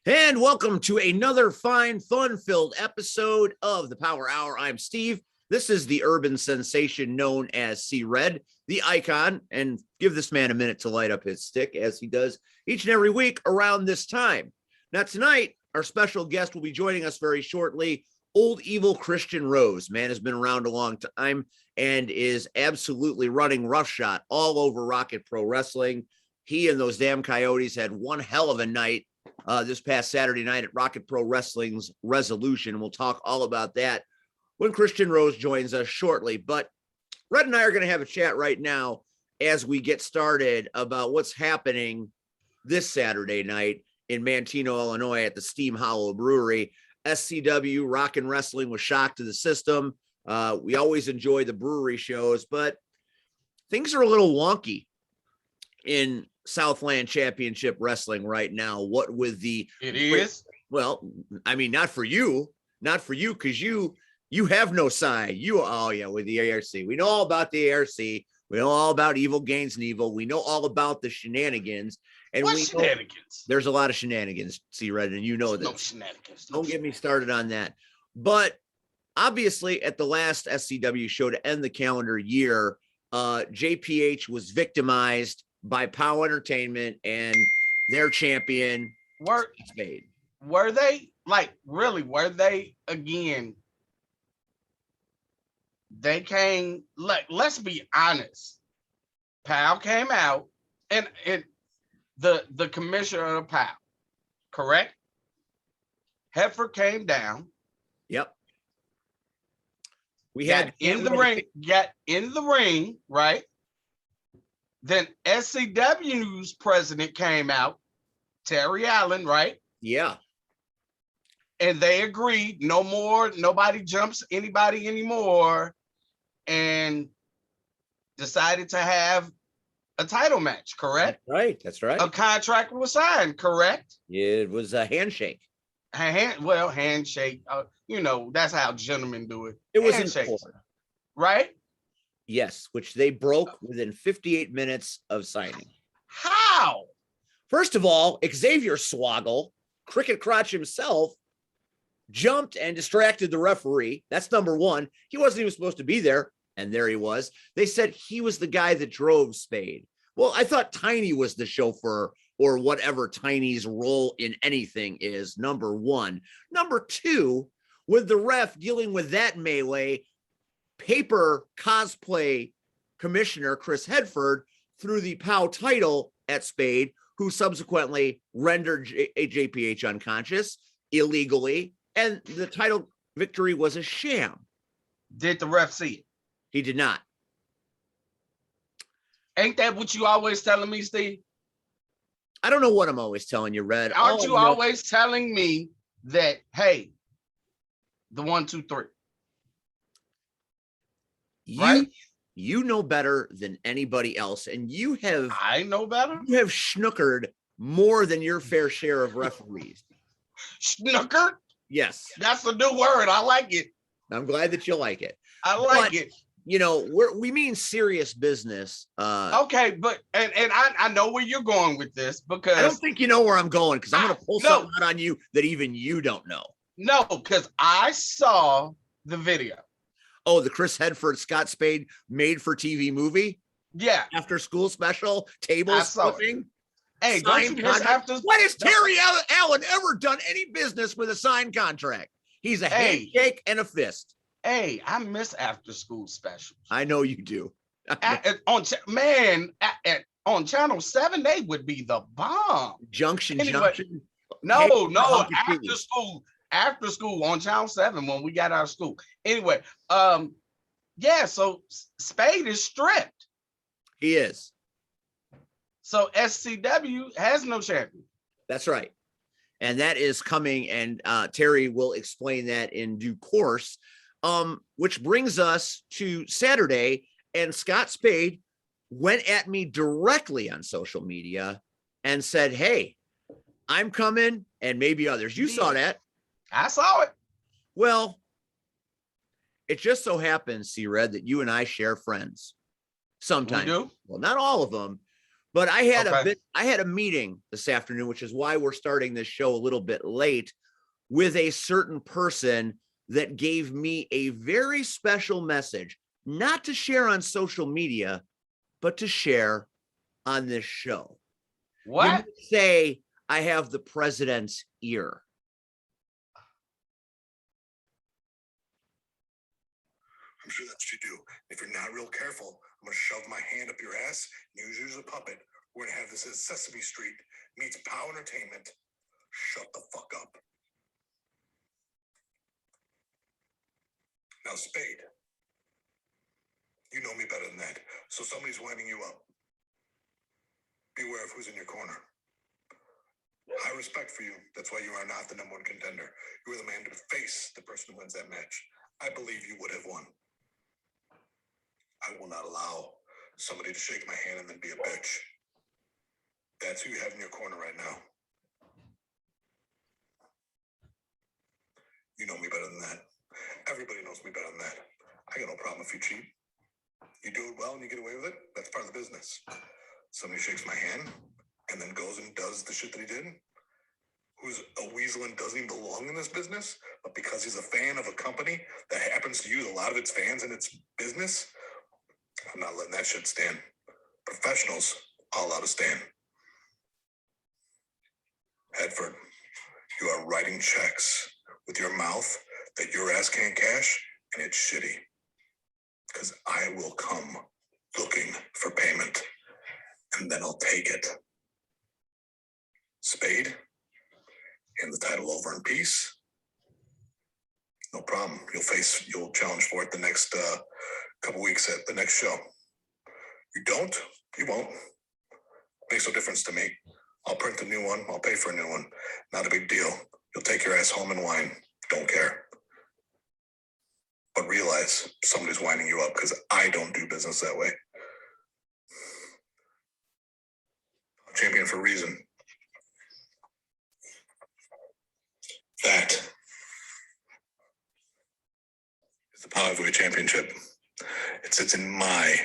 And welcome to another fine, fun-filled episode of the Power Hour. I'm Steve. This is the urban sensation known as C-Red, the icon, and give this man a minute to light up his stick as he does each and every week around this time. Now, tonight, our special guest will be joining us very shortly, Old Evil Christian Rose. Man has been around a long time and is absolutely running roughshod all over Rocket Pro Wrestling. He and those damn Coyotes had one hell of a night this past Saturday night at Rocket Pro Wrestling's Resolution. We'll talk all about that when Christian Rose joins us shortly. But Red and I are going to have a chat right now as we get started about what's happening this Saturday night in Manteno, Illinois at the Steam Hollow Brewery. SCW Rockin' Wrestling was shocked to the system. We always enjoy the brewery shows, but things are a little wonky in Southland Championship Wrestling right now. What with the well, I mean, not for you, because you have no side. With the ARC, we know all about the ARC. We know all about Evil Gains and Evil. We know all about the shenanigans. And what shenanigans? There's a lot of shenanigans, C-Red, and you know that. No shenanigans. Don't get me started on that. But obviously, at the last SCW show to end the calendar year, JPH was victimized by POW Entertainment and their champion Spade. Were they again? They came, let's be honest. POW came out and the commissioner of POW, correct? Heifer came down. Yep. We got in the ring, right? Then SCW's president came out, Terry Allen, right? Yeah. And they agreed, no more, nobody jumps anybody anymore, and decided to have a title match, correct? That's right. A contract was signed, correct? It was a handshake. Handshake. That's how gentlemen do it. It was handshakes, right? Yes, which they broke within 58 minutes of signing. How? First of all, Xavier Swoggle, Cricket Crotch himself, jumped and distracted the referee. That's number one. He wasn't even supposed to be there, and there he was. They said he was the guy that drove Spade. Well, I thought Tiny was the chauffeur or whatever Tiny's role in anything is, number one. Number two, with the ref dealing with that melee, paper cosplay commissioner Chris Hedford threw the POW title at Spade, who subsequently rendered JPH unconscious illegally, and the title victory was a sham. Did the ref see it? He did not. Ain't that what you always telling me, Steve? I don't know what I'm always telling you, Red. Aren't you always telling me that, hey, the 1, 2, 3? You know better than anybody else, and I know better. You have schnookered more than your fair share of referees. Snookered? Yes. That's a new word. I like it. I'm glad that you like it. I like it. We mean serious business. Okay, but and I know where you're going with this, because I don't think you know where I'm going, because I'm going to pull something out on you that even you don't know. No, because I saw the video. Oh, the Chris Hedford Scott Spade made for TV movie? Yeah. After school special, tables flipping. Hey, don't you miss after? What has Terry Allen ever done any business with a signed contract? He's a handshake and a fist. Hey, I miss after school specials. I know you do. On Channel 7, they would be the bomb. Junction. No, after school on Channel 7 when we got out of school. Anyway, so Spade is stripped. He is. So SCW has no champion. That's right. And that is coming, and Terry will explain that in due course, which brings us to Saturday, and Scott Spade went at me directly on social media and said, hey, I'm coming, and maybe others. You saw that. I saw it. Well, it just so happens, C-Red, that you and I share friends. Sometimes. We do? Well, not all of them, But I had a meeting this afternoon, which is why we're starting this show a little bit late, with a certain person that gave me a very special message, not to share on social media, but to share on this show. What? You might say I have the president's ear. I'm sure that's what you do. If you're not real careful, I'm going to shove my hand up your ass and use you as a puppet. We're going to have this as Sesame Street meets Pow Entertainment. Shut the fuck up. Now, Spade, you know me better than that. So somebody's winding you up. Beware of who's in your corner. High respect for you. That's why you are not the number one contender. You are the man to face the person who wins that match. I believe you would have won. I will not allow somebody to shake my hand and then be a bitch. That's who you have in your corner right now. You know me better than that. Everybody knows me better than that. I got no problem if you cheat. You do it well and you get away with it. That's part of the business. Somebody shakes my hand and then goes and does the shit that he did, who's a weasel and doesn't even belong in this business, but because he's a fan of a company that happens to use a lot of its fans in its business, I'm not letting that shit stand. Professionals all allowed to stand. Hedford, you are writing checks with your mouth that your ass can't cash, and it's shitty. Because I will come looking for payment, and then I'll take it. Spade, hand the title over in peace. No problem. You'll challenge for it the next couple weeks at the next show. You don't, you won't. Makes no difference to me. I'll print a new one. I'll pay for a new one. Not a big deal. You'll take your ass home and whine. Don't care. But realize somebody's winding you up because I don't do business that way. I'm champion for a reason. That is the Power Heavyweight Championship. It sits in my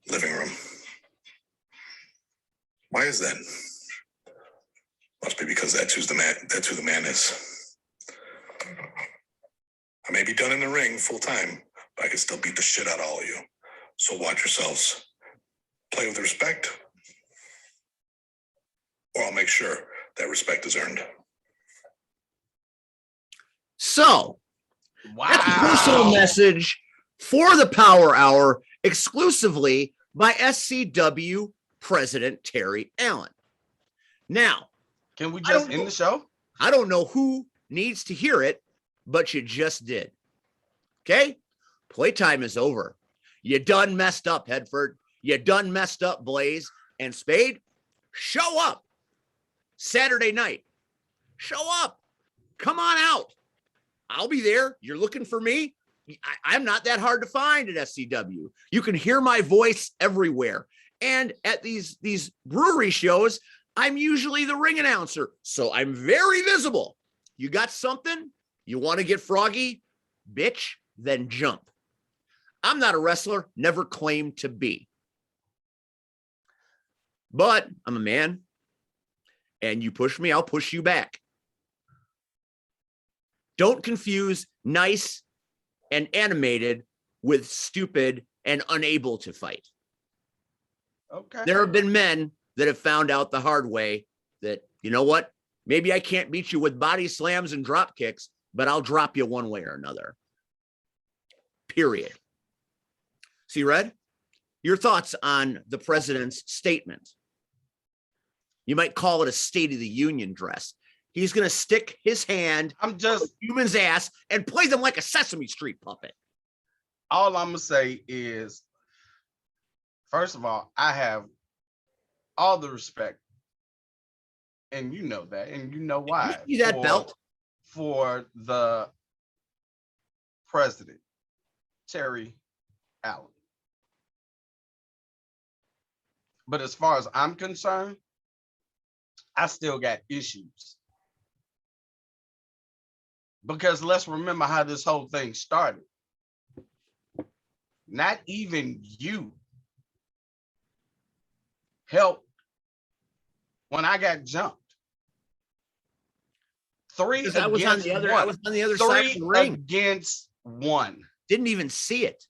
living room. Why is that? Must be because that's who the man is. I may be done in the ring full time, but I can still beat the shit out of all of you. So watch yourselves. Play with respect, or I'll make sure that respect is earned. So, Wow. that's a personal message for the Power Hour exclusively by SCW President Terry Allen. Now, Can we just end the show? I don't know who needs to hear it, but you just did. Okay? Playtime is over. You done messed up, Hedford. You done messed up, Blaze. And Spade, show up Saturday night. Show up. Come on out. I'll be there. You're looking for me. I'm not that hard to find at SCW. You can hear my voice everywhere. And at these brewery shows, I'm usually the ring announcer. So I'm very visible. You got something? You want to get froggy? Bitch, then jump. I'm not a wrestler, never claimed to be. But I'm a man. And you push me, I'll push you back. Don't confuse nice and animated with stupid and unable to fight. Okay. There have been men that have found out the hard way that, you know what? Maybe I can't beat you with body slams and drop kicks, but I'll drop you one way or another. Period. See, Red, your thoughts on the president's statement? You might call it a State of the Union address. He's going to stick his hand I'm just on a human's ass and play them like a Sesame Street puppet. all I'm gonna say is, first of all, I have all the respect, and you know that, and you know why. You see that belt? For the president, Terry Allen. But as far as I'm concerned, I still got issues. Because let's remember how this whole thing started. Not even you helped when I got jumped. Three Because I was on against the other, one. I was on the other side of Three the ring. against one. Didn't even see it.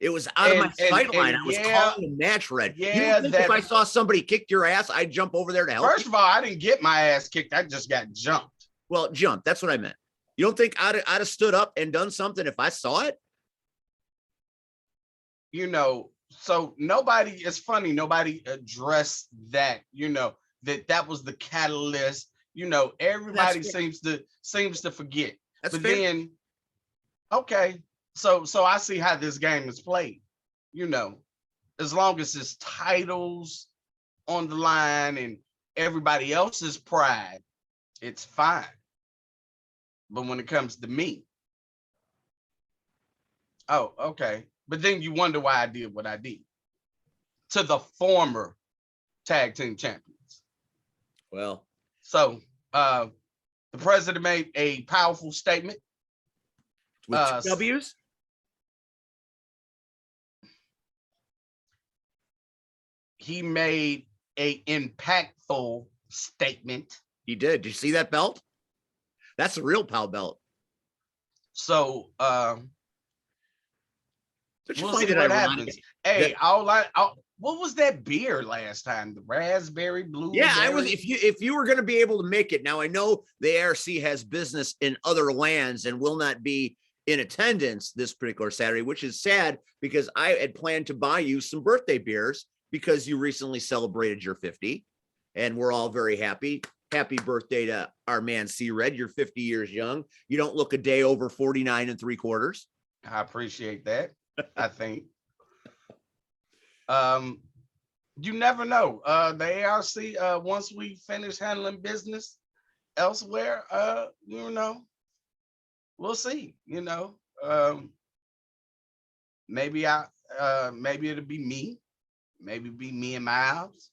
It was out of my sight line. I was calling the match, Red. You don't think if I saw somebody kick your ass, I'd jump over there to help? First of all, I didn't get my ass kicked. I just got jumped. Well, jump. That's what I meant. You don't think I'd have stood up and done something if I saw it? You know, so nobody, it's funny, nobody addressed that, you know, that was the catalyst. You know, everybody seems to forget. That's but fair. Then, okay, so I see how this game is played. You know, as long as it's titles on the line and everybody else's pride, it's fine. But when it comes to me, oh, okay. But then you wonder why I did what I did to the former tag team champions. Well, so the president made a powerful statement. With two W's? He made a impactful statement. He did. Did you see that belt? That's a real PAL belt. So we'll see what happens. Hey, what was that beer last time? The raspberry blue. Yeah, I was. If you were going to be able to make it, now I know the ARC has business in other lands and will not be in attendance this particular Saturday, which is sad because I had planned to buy you some birthday beers because you recently celebrated your 50, and we're all very happy. Happy birthday to our man C Red. You're 50 years young. You don't look a day over 49 3/4. I appreciate that. I think. You never know. The ARC, once we finish handling business elsewhere, you know, we'll see. You know, maybe it'll be me. Maybe be me and Miles.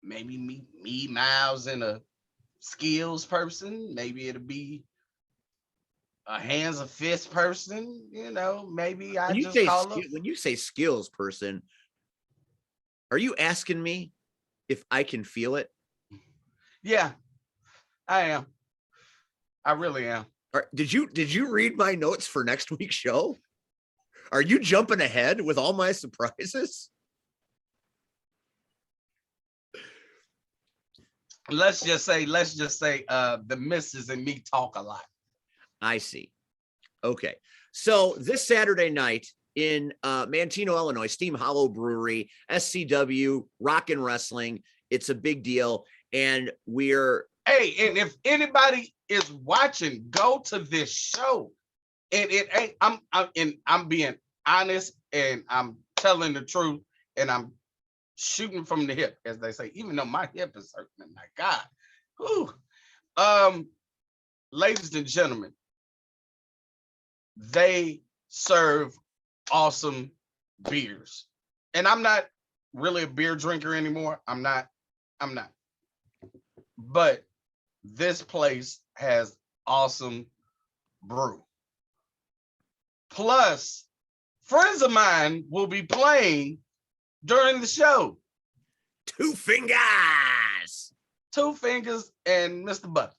Maybe me, Miles, and a skills person. Maybe it'll be a hands and fist person. You know, maybe I just call up. When you say skills person, are you asking me if I can feel it? Yeah, I am. I really am. Did you read my notes for next week's show? Are you jumping ahead with all my surprises? Let's just say the missus and me talk a lot. I see. Okay. So this Saturday night in Manteno, Illinois, Steam Hollow Brewery, SCW, Rock and Wrestling. It's a big deal. And we're... Hey, and if anybody is watching, go to this show. And it ain't, I'm being honest and I'm telling the truth and I'm shooting from the hip, as they say, even though my hip is hurting. My God. Whew. Ladies and gentlemen, they serve awesome beers. And I'm not really a beer drinker anymore. I'm not. But this place has awesome brew. Plus, friends of mine will be playing during the show. Two Fingers and Mr. Buck.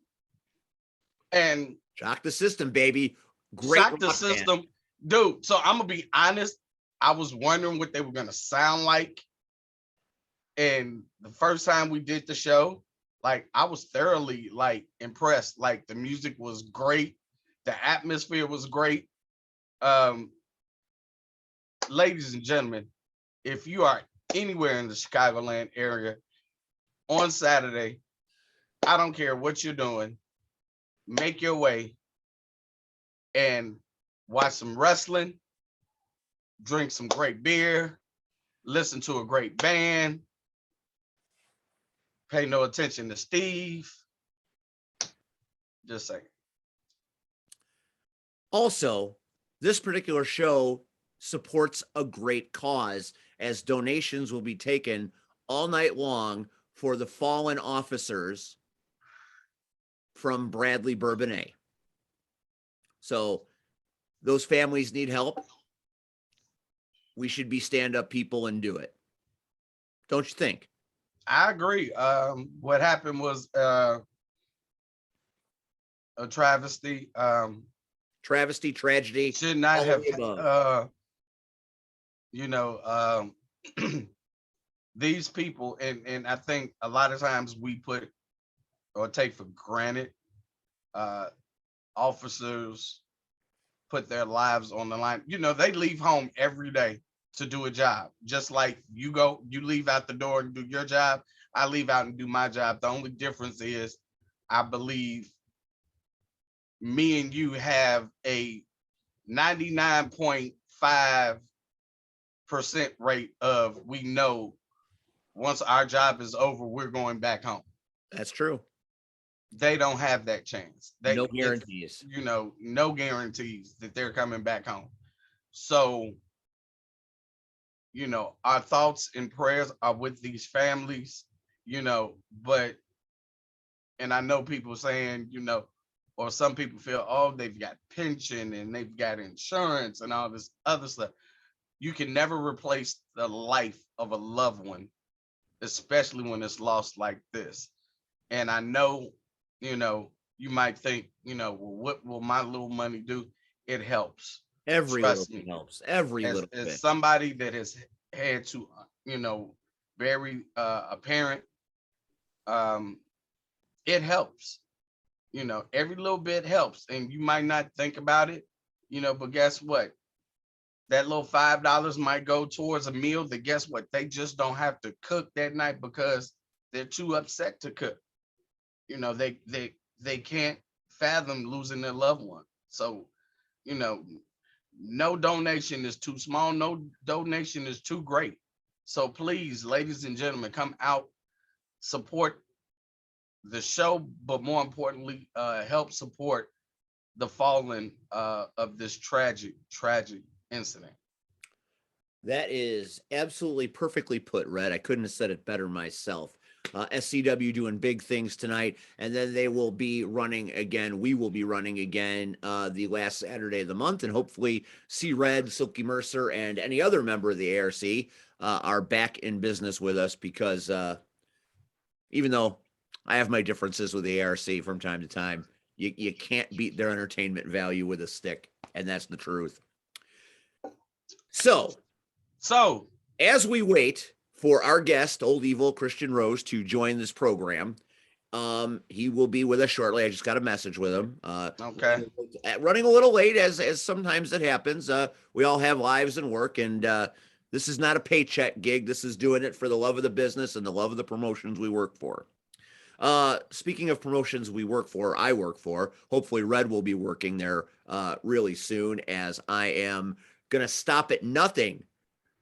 And Shock the System, baby. Great. Shock the System. Dude, so I'm gonna be honest. I was wondering what they were gonna sound like. And the first time we did the show, like I was thoroughly impressed. Like the music was great, the atmosphere was great. Ladies and gentlemen, if you are anywhere in the Chicagoland area on Saturday, I don't care what you're doing, make your way and watch some wrestling, drink some great beer, listen to a great band, pay no attention to Steve. Just saying. Also, this particular show supports a great cause, as donations will be taken all night long for the fallen officers from Bradley Bourbonnais. So those families need help. We should be stand-up people and do it. Don't you think? I agree. What happened was a travesty. Travesty, tragedy. Should not all have, of the above. you know, these people, and I think a lot of times we put or take for granted, officers put their lives on the line. You know, they leave home every day to do a job. Just like you leave out the door and do your job. I leave out and do my job. The only difference is I believe me and you have a 99.5% rate of we know once our job is over, we're going back home. That's true. They don't have that chance. No guarantees. You know, no guarantees that they're coming back home. So, you know, our thoughts and prayers are with these families, you know, and I know people saying, you know, or some people feel, oh, they've got pension and they've got insurance and all this other stuff. You can never replace the life of a loved one, especially when it's lost like this. And I know, you know, you might think, you know, well, what will my little money do? It helps. Every Trust little me. bit helps. Every As little bit. somebody that has had to, you know, bury a parent, it helps. You know, every little bit helps. And you might not think about it, you know, but guess what? That little $5 might go towards a meal that, guess what? They just don't have to cook that night because they're too upset to cook. You know, they can't fathom losing their loved one. So, you know, no donation is too small, no donation is too great. So please, ladies and gentlemen, come out, support the show, but more importantly, help support the fallen of this tragic incident. That is absolutely perfectly put, Red. I couldn't have said it better myself. SCW doing big things tonight, and then they will be running again. We will be running again the last Saturday of the month, and hopefully C Red, Silky Mercer, and any other member of the ARC are back in business with us, because even though I have my differences with the ARC from time to time, you can't beat their entertainment value with a stick, and that's the truth. So as we wait for our guest, Old Evil Christian Rose, to join this program, he will be with us shortly. I just got a message with him. Okay. Running a little late, as sometimes it happens. We all have lives and work, and this is not a paycheck gig. This is doing it for the love of the business and the love of the promotions we work for. Speaking of promotions I work for, hopefully Red will be working there really soon, as I am going to stop at nothing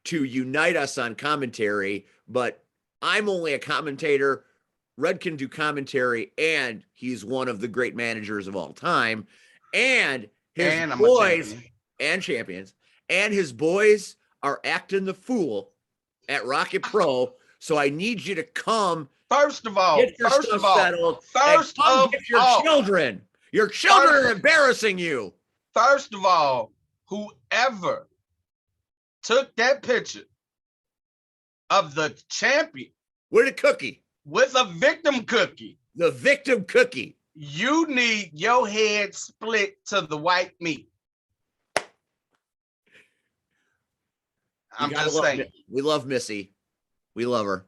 to unite us on commentary, but I'm only a commentator. Red can do commentary, and he's one of the great managers of all time. And his boys and champions, and his boys are acting the fool at Rocket Pro. So I need you to come. First of all, get your stuff settled. Get your children. Your children are embarrassing you. First of all, whoever took that picture of the champion with a cookie, with a victim cookie, the victim cookie, you need your head split to the white meat. I'm just saying. We love Missy. We love her.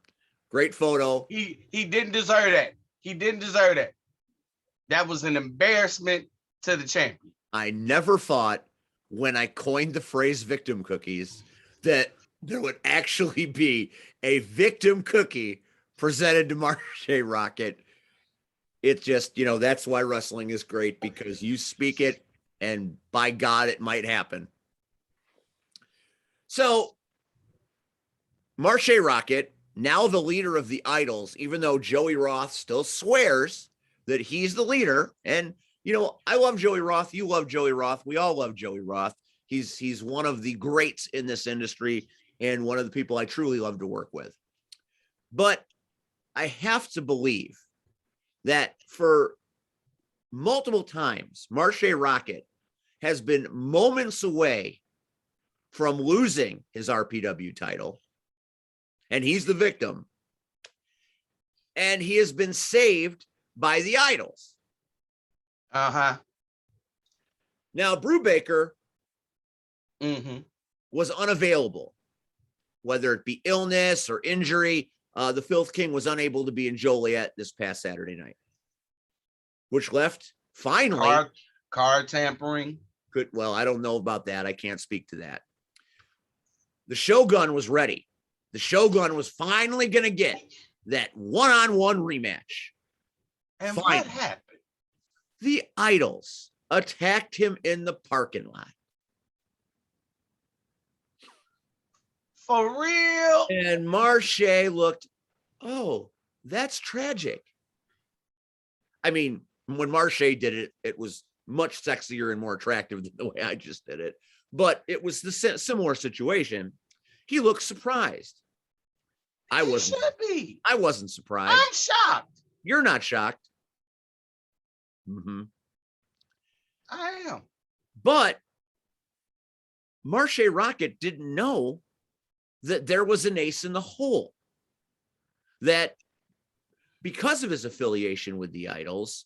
Great photo. He didn't deserve that. He didn't deserve that. That was an embarrassment to the champion. I never thought, when I coined the phrase victim cookies, that there would actually be a victim cookie presented to Marche Rocket. It just, that's why wrestling is great, because you speak it and by God, it might happen. So Marche Rocket, now the leader of the Idols, even though Joey Roth still swears that he's the leader. And, I love Joey Roth. You love Joey Roth. We all love Joey Roth. He's one of the greats in this industry and one of the people I truly love to work with. But I have to believe that for multiple times, Marche Rocket has been moments away from losing his RPW title. and he's the victim. And he has been saved by the idols. Uh-huh. Now, Brubaker Mm-hmm. was unavailable, whether it be illness or injury. The Filth King was unable to be in Joliet this past Saturday night, which left finally Card tampering. Well, I don't know about that. I can't speak to that. The Shogun was ready. The Shogun was finally going to get that one-on-one rematch. And Finally. what happened? The idols attacked him in the parking lot. For real? And Marche looked, oh, that's tragic. I mean, when Marche did it, it was much sexier and more attractive than the way I just did it. But it was the similar situation. He looked surprised. I wasn't surprised. I'm shocked. You're not shocked. Mm-hmm. I am. But Marche Rocket didn't know that there was an ace in the hole. That because of his affiliation with the idols,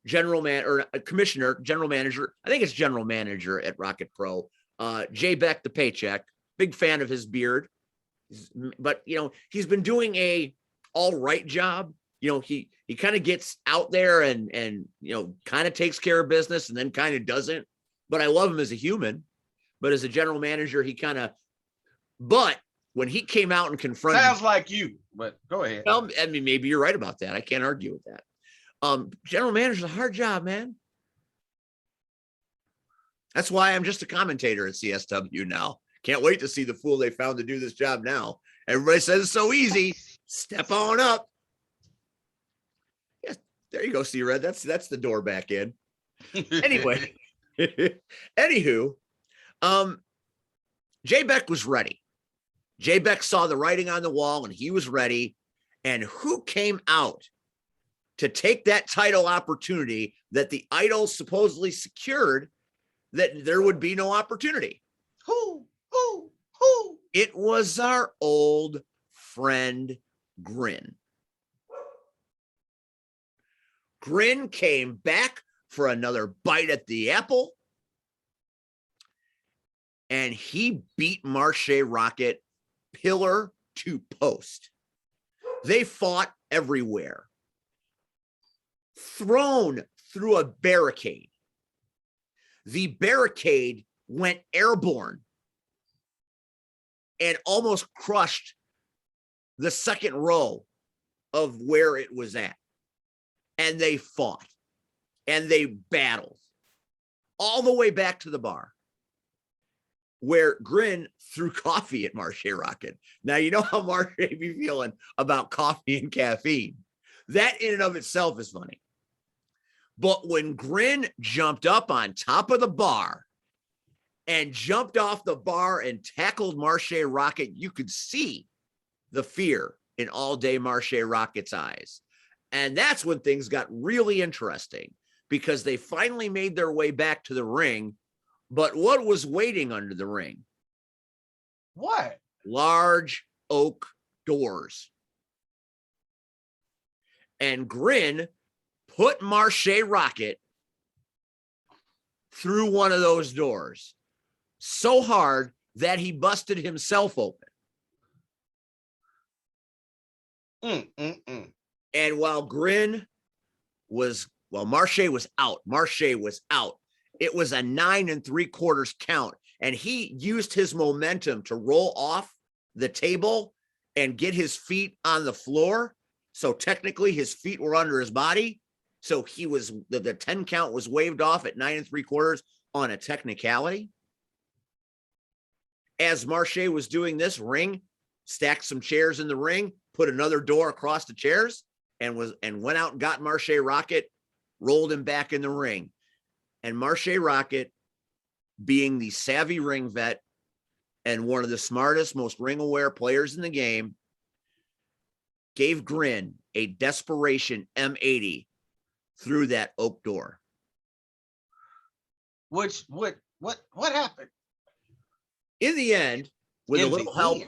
general manager, I think it's general manager at Rocket Pro, Jay Beck, the paycheck, big fan of his beard. But, he's been doing a all right job. He kind of gets out there and kind of takes care of business and then kind of doesn't. But I love him as a human. But as a general manager, but when he came out and confronted, sounds like you, but go ahead. Well, I mean, maybe you're right about that. I can't argue with that. General manager's a hard job, man. That's why I'm just a commentator at CSW now. Can't wait to see the fool they found to do this job now. Everybody says it's so easy. Step on up. Yeah, there you go, C-Red. That's the door back in. Anyway, anywho, Jay Beck was ready. Jay Beck saw the writing on the wall and he was ready. And who came out to take that title opportunity that the idols supposedly secured, that there would be no opportunity? Who? It was our old friend Grin. Grin came back for another bite at the apple, and he beat Marche Rocket pillar to post. They fought everywhere. Thrown through a barricade. The barricade went airborne and almost crushed the second row of where it was at. And they fought and they battled all the way back to the bar, where Grin threw coffee at Marche Rocket. Now, you know how Marche be feeling about coffee and caffeine. That in and of itself is funny. But when Grin jumped up on top of the bar and jumped off the bar and tackled Marche Rocket, you could see the fear in All Day Marche Rocket's eyes. And that's when things got really interesting, because they finally made their way back to the ring. But what was waiting under the ring? What? Large oak doors. And Grin put Marche Rocket through one of those doors so hard that he busted himself open. And while Marche was out. It was a 9 3/4 count, and he used his momentum to roll off the table and get his feet on the floor. So technically his feet were under his body. So he was, the 10 count was waved off at 9 3/4 on a technicality. As Marche was doing this, Ring stacked some chairs in the ring, put another door across the chairs, and went out and got Marche Rocket, rolled him back in the ring. And Marche Rocket, being the savvy ring vet and one of the smartest, most ring-aware players in the game, gave Grin a desperation M80 through that oak door. What happened? In the end, with a little help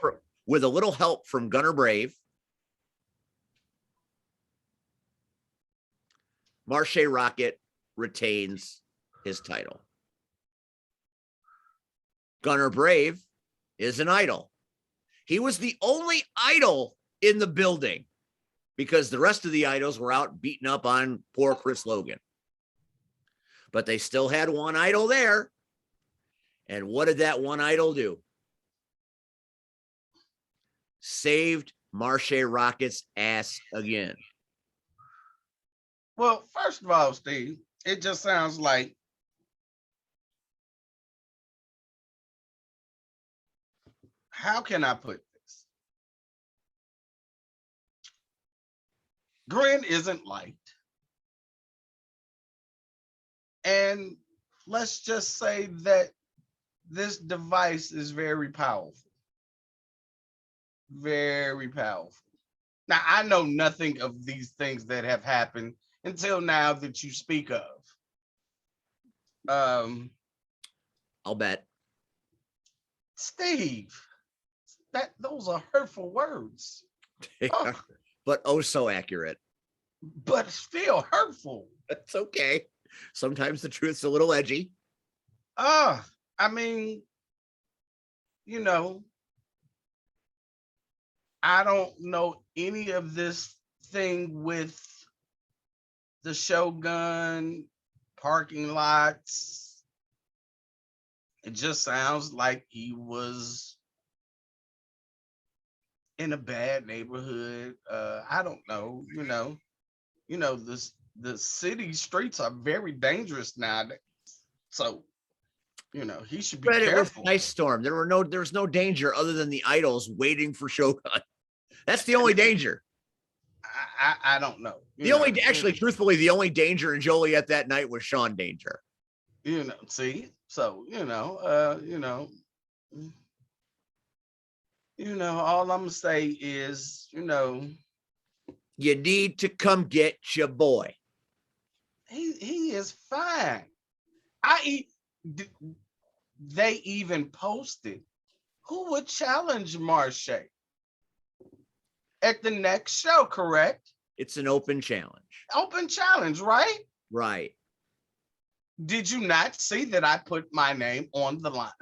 with a little help from Gunner Brave, Marshe Rocket retains his title. Gunner Brave is an idol. He was the only idol in the building because the rest of the idols were out beating up on poor Chris Logan. But they still had one idol there. And what did that one idol do? Saved Marshe Rocket's ass again. Well, first of all, Steve, it just sounds like how can I put this? Grin isn't liked. And let's just say that this device is very powerful. Very powerful. Now, I know nothing of these things that have happened until now that you speak of. I'll bet. Steve, those are hurtful words. Oh, But oh so accurate. but still hurtful. It's okay. Sometimes the truth's a little edgy. I mean, you know, I don't know any of this thing with the Shogun parking lots. It just sounds like he was in a bad neighborhood. I don't know, the city streets are very dangerous nowadays. So, he should be But it was careful. Ice Storm. There was no danger other than the idols waiting for Shogun. That's the only danger. I don't know. Truthfully, the only danger in Joliet that night was Sean Danger. See, so all I'm gonna say is, You need to come get your boy. he is fine. They even posted who would challenge Marshe at the next show, correct? It's an open challenge. Open challenge, right? Right. Did you not see that I put my name on the line?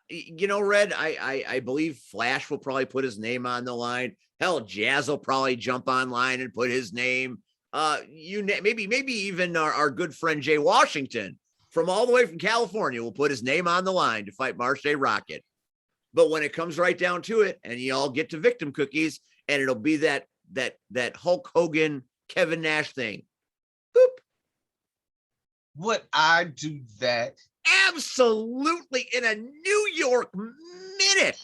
Red, I believe Flash will probably put his name on the line. Hell, Jazz will probably jump online and put his name. Maybe even our good friend Jay Washington from all the way from California will put his name on the line to fight Marshe Rocket. But when it comes right down to it, and you all get to victim cookies, and it'll be that Hulk Hogan, Kevin Nash thing. Boop. Would I do that? Absolutely, in a New York minute.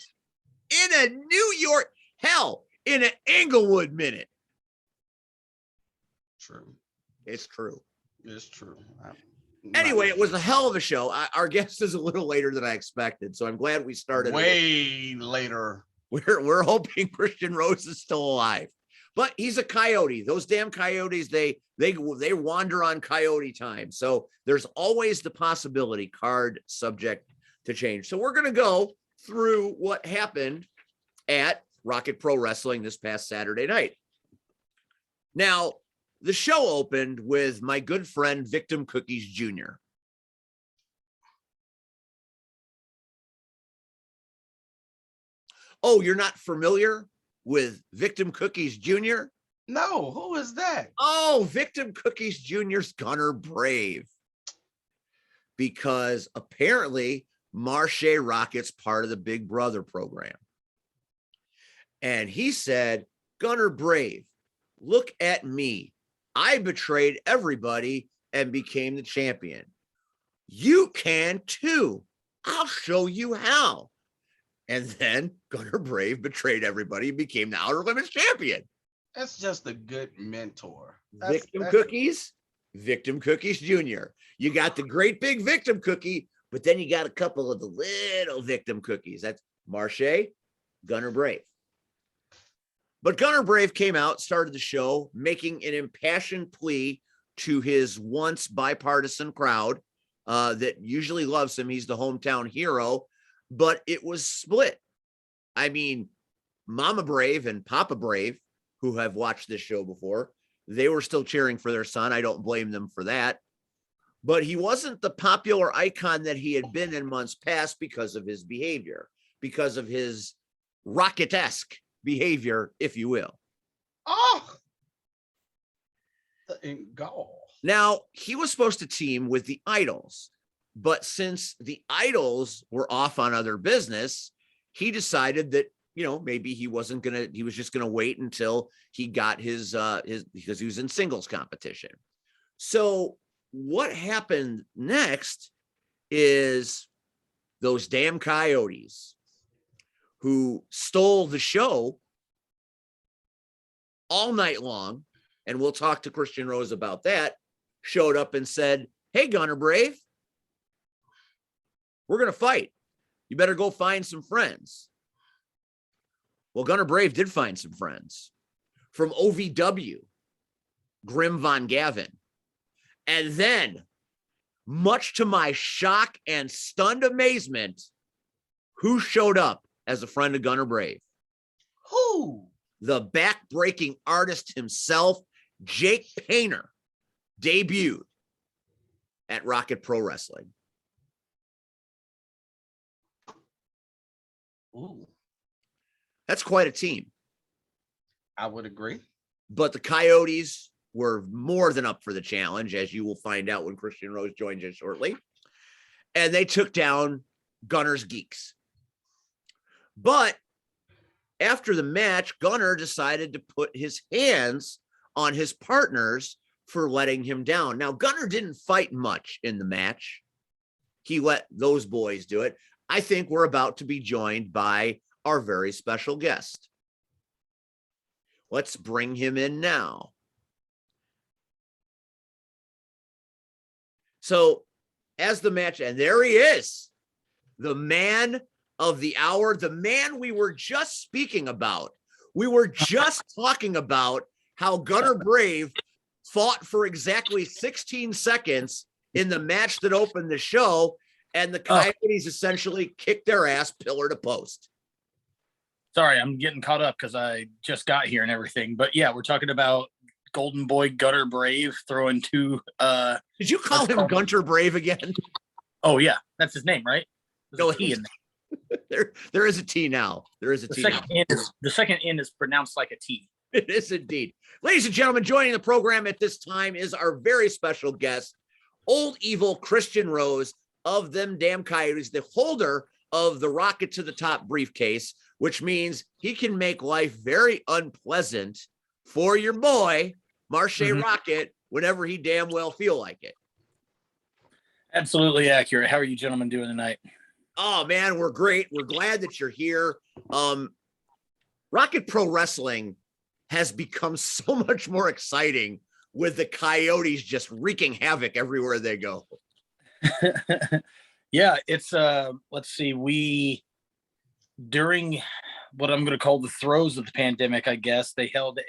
In a New York, hell, in an Inglewood minute. True. It's true. It's true. Anyway, it was a hell of a show. Our guest is a little later than I expected, so I'm glad we started way later. We're hoping Christian Rose is still alive, but he's a coyote. Those damn coyotes, they wander on coyote time. So there's always the possibility, card subject to change. So we're going to go through what happened at Rocket Pro Wrestling this past Saturday night. Now, the show opened with my good friend Victim Cookies Jr. Oh, you're not familiar with Victim Cookies Jr.? No, who is that? Oh, Victim Cookies Jr.'s Gunner Brave. Because apparently Marshe Rocket's part of the Big Brother program. And he said, Gunner Brave, look at me. I betrayed everybody and became the champion. You can too. I'll show you how. And then Gunner Brave betrayed everybody and became the Outer Limits champion. That's just a good mentor. Victim Cookies Jr. You got the great big victim cookie, but then you got a couple of the little victim cookies. That's Marshe, Gunner Brave. But Gunner Brave came out, started the show, making an impassioned plea to his once bipartisan crowd that usually loves him. He's the hometown hero, but it was split. I mean, Mama Brave and Papa Brave, who have watched this show before, they were still cheering for their son. I don't blame them for that. But he wasn't the popular icon that he had been in months past because of his behavior, because of his Rocket-esque behavior, if you will. Oh, the gall. Now, he was supposed to team with the Idols, but since the Idols were off on other business, he decided that, you know, maybe he was just going to wait until he got his, because he was in singles competition. So what happened next is those damn Coyotes, who stole the show all night long, and we'll talk to Christian Rose about that, showed up and said, "Hey, Gunner Brave, we're going to fight. You better go find some friends." Well, Gunner Brave did find some friends from OVW, Grim Von Gavin. And then, much to my shock and stunned amazement, who showed up as a friend of Gunner Brave? Who? The back-breaking artist himself, Jake Painter, debuted at Rocket Pro Wrestling. Ooh, That's quite a team. I would agree. But the Coyotes were more than up for the challenge, as you will find out when Christian Rose joins us shortly. And they took down Gunner's Geeks. But after the match, Gunner decided to put his hands on his partners for letting him down. Now, Gunner didn't fight much in the match. He let those boys do it. I think we're about to be joined by our very special guest. Let's bring him in now. So, as the match, and there he is, the man of the hour, the man we were just speaking about. We were just talking about how Gunner Brave fought for exactly 16 seconds in the match that opened the show, and the Coyotes essentially kicked their ass pillar to post. Sorry, I'm getting caught up because I just got here and everything. But yeah, we're talking about Golden Boy Gunner Brave throwing two. Did you call him Gunter Brave again? Oh yeah, that's his name, right? No, there is a T now. There is a T. The second N is pronounced like a T. It is indeed. Ladies and gentlemen, joining the program at this time is our very special guest, Old Evil Christian Rose of them Damn Coyotes, the holder of the Rocket to the Top briefcase, which means he can make life very unpleasant for your boy, Marche Rocket, whenever he damn well feel like it. Absolutely accurate. How are you gentlemen doing tonight? Oh, man, we're great. We're glad that you're here. Rocket Pro Wrestling has become so much more exciting with the Coyotes just wreaking havoc everywhere they go. Yeah, it's let's see, during what I'm going to call the throes of the pandemic, I guess, they held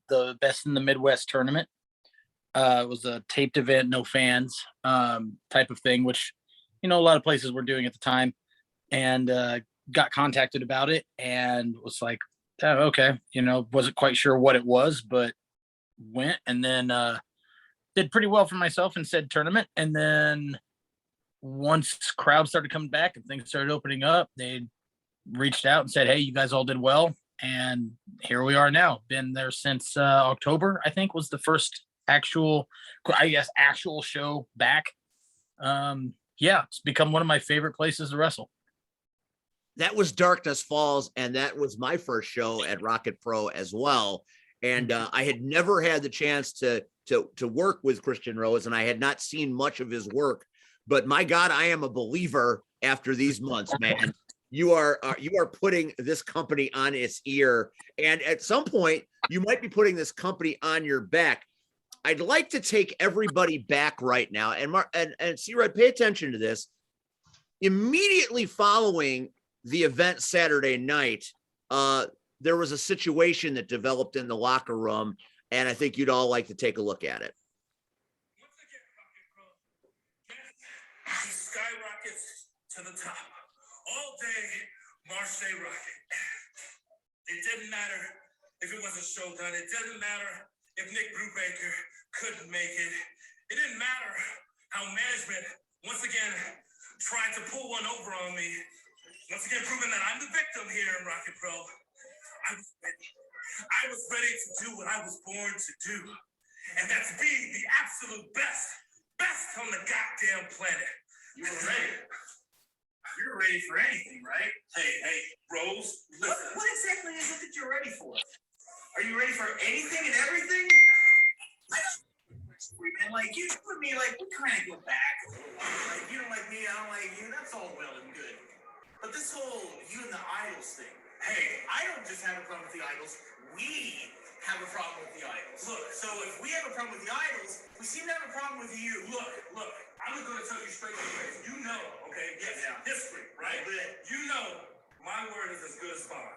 the Best in the Midwest tournament. It was a taped event, no fans type of thing, which, you know, a lot of places were doing at the time, and got contacted about it and was like, oh, okay, you know, wasn't quite sure what it was, but went, and then did pretty well for myself and said tournament. And then once crowds started coming back and things started opening up, they reached out and said, hey, you guys all did well. And here we are now. Been there since October, I think, was the first actual show back. Yeah, it's become one of my favorite places to wrestle. That was Darkness Falls, and that was my first show at Rocket Pro as well. And I had never had the chance to work with Christian Rose, and I had not seen much of his work. But my God, I am a believer after these months, man. You are putting this company on its ear, and at some point, you might be putting this company on your back. I'd like to take everybody back right now, and C-Red, pay attention to this. Immediately following the event Saturday night, there was a situation that developed in the locker room, and I think you'd all like to take a look at it. He skyrockets to the top. All day, Marche Rocket. It didn't matter if it wasn't Shogun. It didn't matter if Nick Brubaker couldn't make it. It didn't matter how management once again tried to pull one over on me. Once again, proving that I'm the victim here in Rocket Pro. I was ready. I was ready to do what I was born to do. And that's be the absolute best on the goddamn planet. You were ready. You're ready for anything, right? Hey, Rose, listen. What exactly is it that you're ready for? Are you ready for anything and everything? Man, like you and me, like we kind of go back. Like you don't like me, I don't like you. That's all well and good. But this whole you and the idols thing. Hey, I don't just have a problem with the idols. We have a problem with the idols. Look, so if we have a problem with the idols, we seem to have a problem with you. Look. I'm going to tell you straight to the face. You know, okay? Yes, history, right? You know, my word is as good as bond.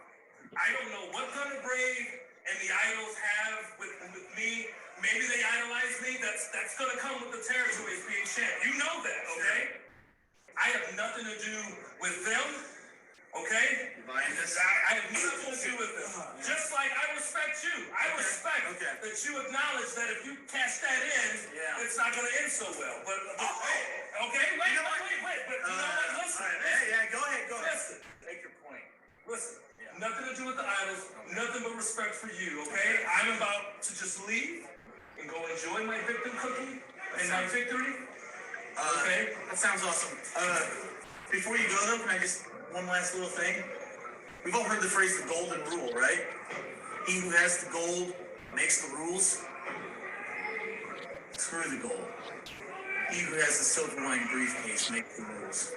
I don't know what Gunner Brave and the idols have with me. Maybe they idolize me. That's going to come with the territory as being champ. You know that, okay? I have nothing to do with them, okay? I have nothing to do with them. Just like I respect you. I respect that you acknowledge that if you cash that in, it's not going to end so well. But okay, wait. But you know what? Listen. Go ahead. Listen. Make your point. Listen. Nothing to do with the idols. Nothing but respect for you. Okay. I'm about to just leave and go enjoy my victim cookie and my victory. Okay. That sounds awesome. Before you go though, can I just one last little thing? We've all heard the phrase the golden rule, right? He who has the gold makes the rules. Screw the gold. He who has the silver lining briefcase makes the rules.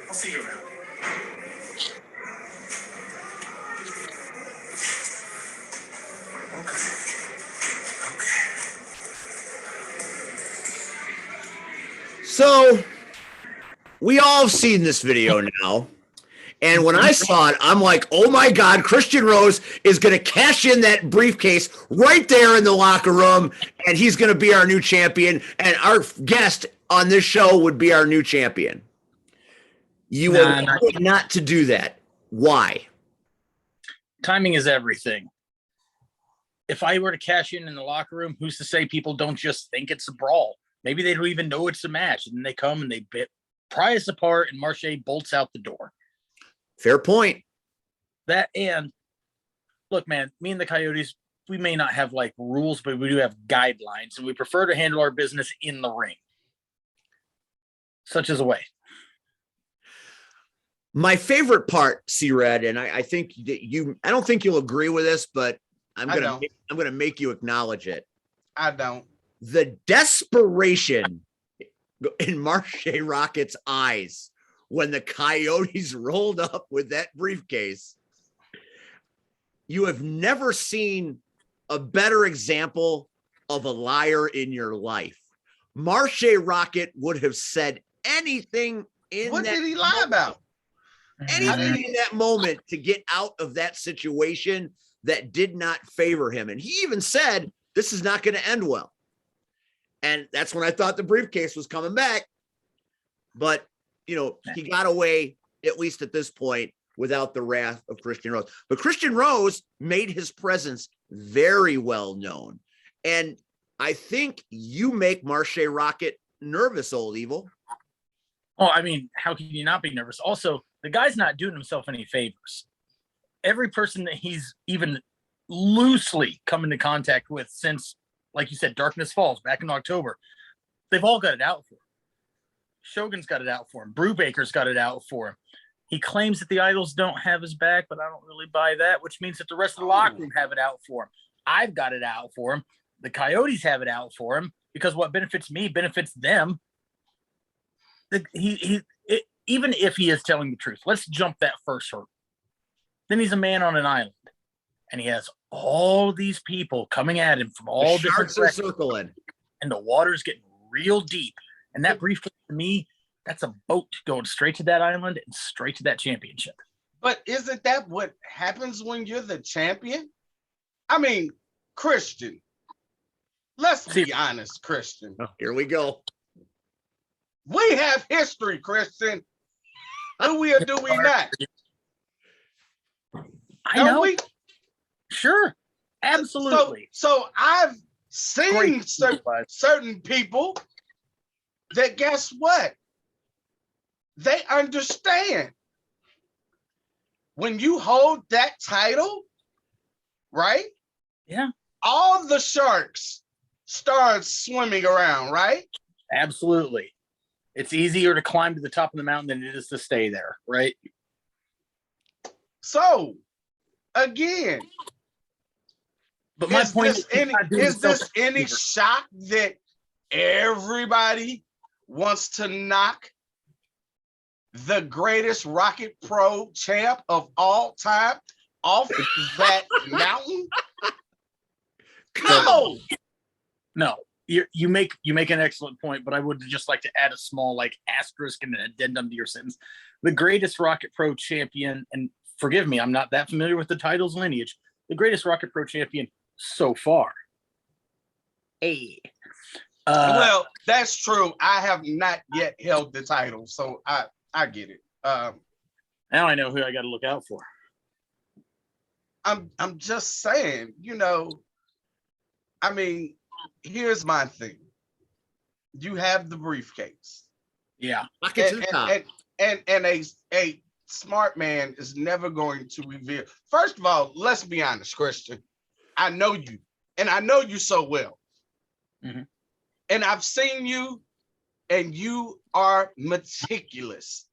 I'll see you around. So we all have seen this video now. And when I saw it, I'm like, oh my God, Christian Rose is going to cash in that briefcase right there in the locker room, and he's going to be our new champion. And our guest on this show would be our new champion. You were not to do that. Why? Timing is everything. If I were to cash in the locker room, who's to say people don't just think it's a brawl? Maybe they don't even know it's a match. And then they come and they pry us apart, and Marche bolts out the door. Fair point. That, and look, man, me and the Coyotes, we may not have like rules, but we do have guidelines, and we prefer to handle our business in the ring. Such as a way. My favorite part, C-Red, and I think that I don't think you'll agree with this, but I'm gonna make you acknowledge it. I don't. The desperation in Marche Rocket's eyes when the Coyotes rolled up with that briefcase. You have never seen a better example of a liar in your life. Marche Rocket would have said anything in what that did he lie about? Anything in that moment to get out of that situation that did not favor him. And he even said, this is not going to end well. And that's when I thought the briefcase was coming back. But, you know, he got away, at least at this point, without the wrath of Christian Rose. But Christian Rose made his presence very well known. And I think you make Marche Rocket nervous, Old Evil. Oh, I mean, how can you not be nervous? Also, the guy's not doing himself any favors. Every person that he's even loosely come into contact with since, like you said, Darkness Falls back in October, they've all got it out for him. Shogun's got it out for him. Brubaker's got it out for him. He claims that the idols don't have his back, but I don't really buy that, which means that the rest of the locker room have it out for him. I've got it out for him. The Coyotes have it out for him, because what benefits me benefits them. Even if he is telling the truth, let's jump that first hurdle. Then he's a man on an island, and he has all these people coming at him from all different directions, circling, and the water's getting real deep. And that briefcase, to me, that's a boat going straight to that island and straight to that championship. But isn't that what happens when you're the champion? I mean, Christian, let's be honest, Christian. Oh, here we go. We have history, Christian. Do we or do we not? I Don't know. we? Sure. Absolutely. So I've seen Great. certain people that, guess what? They understand when you hold that title, right? Yeah. All the sharks start swimming around, right? Absolutely. It's easier to climb to the top of the mountain than it is to stay there, right? So again, But my point is this any shock that everybody wants to knock the greatest Rocket Pro champ of all time off that mountain? No. You make an excellent point, but I would just like to add a small like asterisk and an addendum to your sentence. The greatest Rocket Pro champion, and forgive me, I'm not that familiar with the title's lineage. The greatest Rocket Pro champion so far. Hey. Well, that's true. I have not yet held the title, so I get it. Now I know who I got to look out for. I'm just saying, I mean, here's my thing. You have the briefcase. Yeah. And a smart man is never going to reveal. First of all, let's be honest, Christian. I know you, and I know you so well. Mm-hmm. And I've seen you, and you are meticulous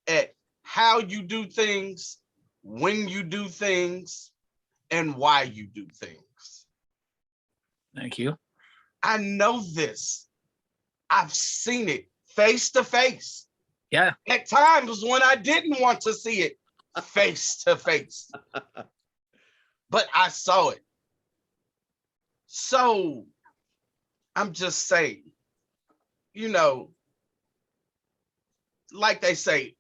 at how you do things, when you do things, and why you do things. Thank you. I know this. I've seen it face to face. Yeah. At times when I didn't want to see it face to face. But I saw it. So I'm just saying, like they say,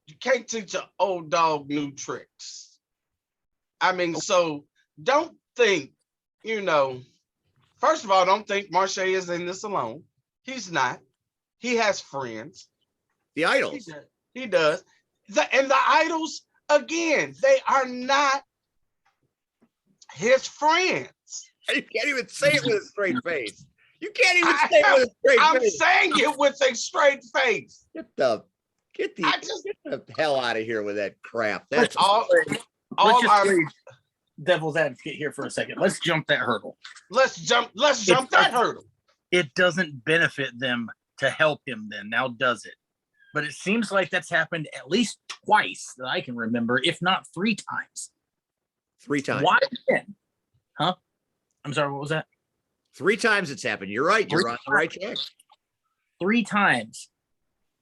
you can't teach an old dog new tricks. I mean, so don't think, first of all, don't think Marche is in this alone. He's not. He has friends. The Idols. He does. And the Idols, again, they are not his friends. You can't even say it with a straight face. You can't even say it with a straight I'm face. saying it with a straight face. Get the hell out of here with that crap. That's devil's advocate here for a second. Let's jump that hurdle. Let's jump that hurdle. It doesn't benefit them to help him then, now does it? But it seems like that's happened at least twice that I can remember, if not 3 times. 3 times. Why then? Huh? I'm sorry, what was that? 3 times it's happened. You're right. You're on the right track. 3 times.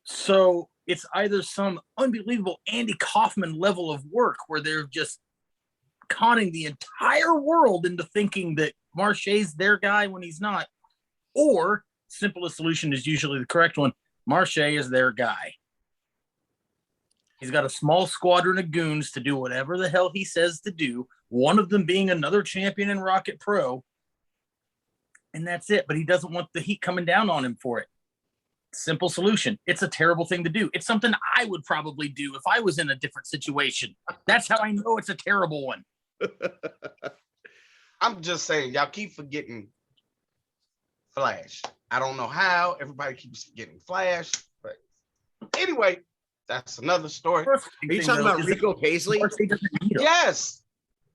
So it's either some unbelievable Andy Kaufman level of work where they're just conning the entire world into thinking that Marche's their guy when he's not, or simplest solution is usually the correct one. Marche is their guy. He's got a small squadron of goons to do whatever the hell he says to do, one of them being another champion in Rocket Pro, and that's it. But he doesn't want the heat coming down on him for it. Simple solution. It's a terrible thing to do. It's something I would probably do if I was in a different situation. That's how I know it's a terrible one. I'm just saying, y'all keep forgetting Flash. I don't know how everybody keeps forgetting Flash, but anyway, that's another story. Are you talking about Rico Paisley? Yes.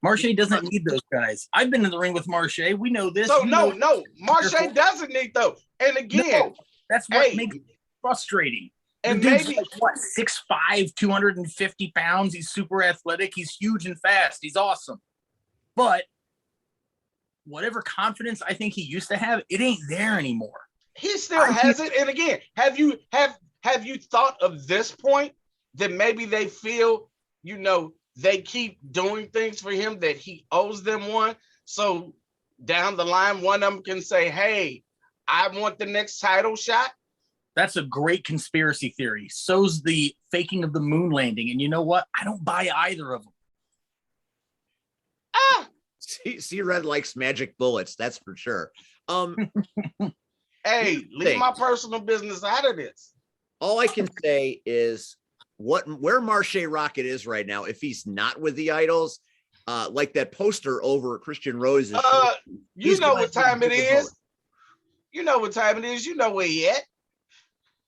Marche doesn't need those guys. I've been in the ring with Marche. We know this. So no, Marche doesn't need those. And again, no, that's what makes it frustrating. And maybe like, what, 6'5", 250 pounds. He's super athletic. He's huge and fast. He's awesome. But whatever confidence I think he used to have, it ain't there anymore. He still has it. And again, have you thought of this point that maybe they feel, they keep doing things for him that he owes them one. So down the line, one of them can say, hey, I want the next title shot. That's a great conspiracy theory. So's the faking of the moon landing. And you know what? I don't buy either of them. See, Red likes magic bullets. That's for sure. Hey, leave my personal business out of this. All I can say is where Marche Rocket is right now, if he's not with the Idols, like that poster over Christian Rose's you know what time it is. You know what time it is. You know where he at.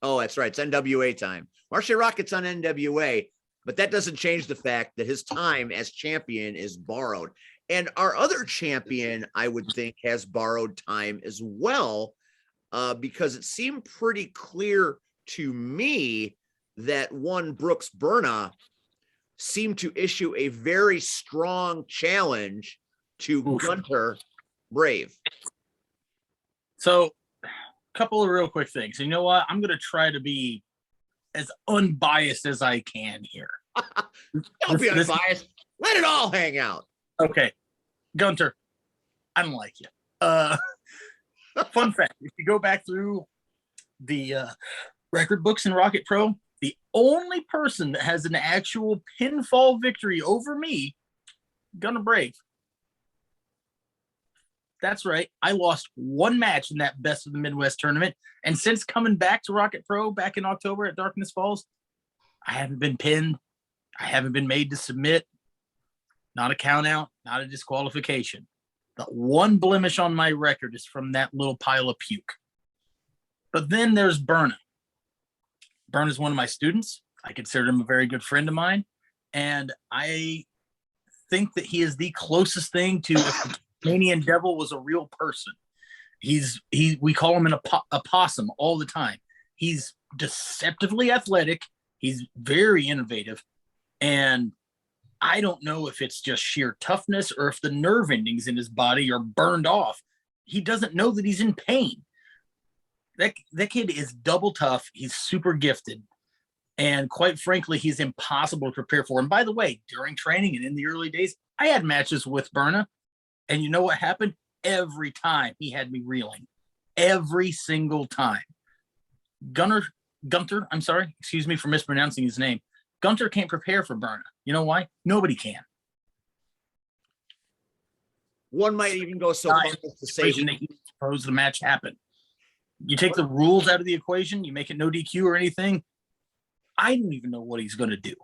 Oh, that's right. It's NWA time. Marche Rocket's on NWA, but that doesn't change the fact that his time as champion is borrowed. And our other champion, I would think, has borrowed time as well, because it seemed pretty clear to me that one Brooks Berna seemed to issue a very strong challenge to Gunter Brave. So, a couple of real quick things. You know what? I'm going to try to be as unbiased as I can here. Don't be unbiased. Let it all hang out. Okay. Gunter, I don't like you. Fun fact, if you go back through the record books in Rocket Pro, the only person that has an actual pinfall victory over me, Gunter Brave. That's right. I lost one match in that Best of the Midwest tournament. And since coming back to Rocket Pro back in October at Darkness Falls, I haven't been pinned. I haven't been made to submit. Not a count out, not a disqualification. The one blemish on my record is from that little pile of puke. But then there's Berna. Berna's one of my students. I consider him a very good friend of mine. And I think that he is the closest thing to if the Canadian Devil was a real person. We call him a possum all the time. He's deceptively athletic. He's very innovative. And I don't know if it's just sheer toughness or if the nerve endings in his body are burned off. He doesn't know that he's in pain. That kid is double tough. He's super gifted. And quite frankly, he's impossible to prepare for. And by the way, during training and in the early days, I had matches with Berna. And you know what happened? Every time he had me reeling. Every single time. Gunter, I'm sorry. Excuse me for mispronouncing his name. Gunter can't prepare for Berna. You know why? Nobody can. One might even go so far as to say that he supposed the match happened. You take the rules out of the equation, you make it no DQ or anything. I don't even know what he's going to do.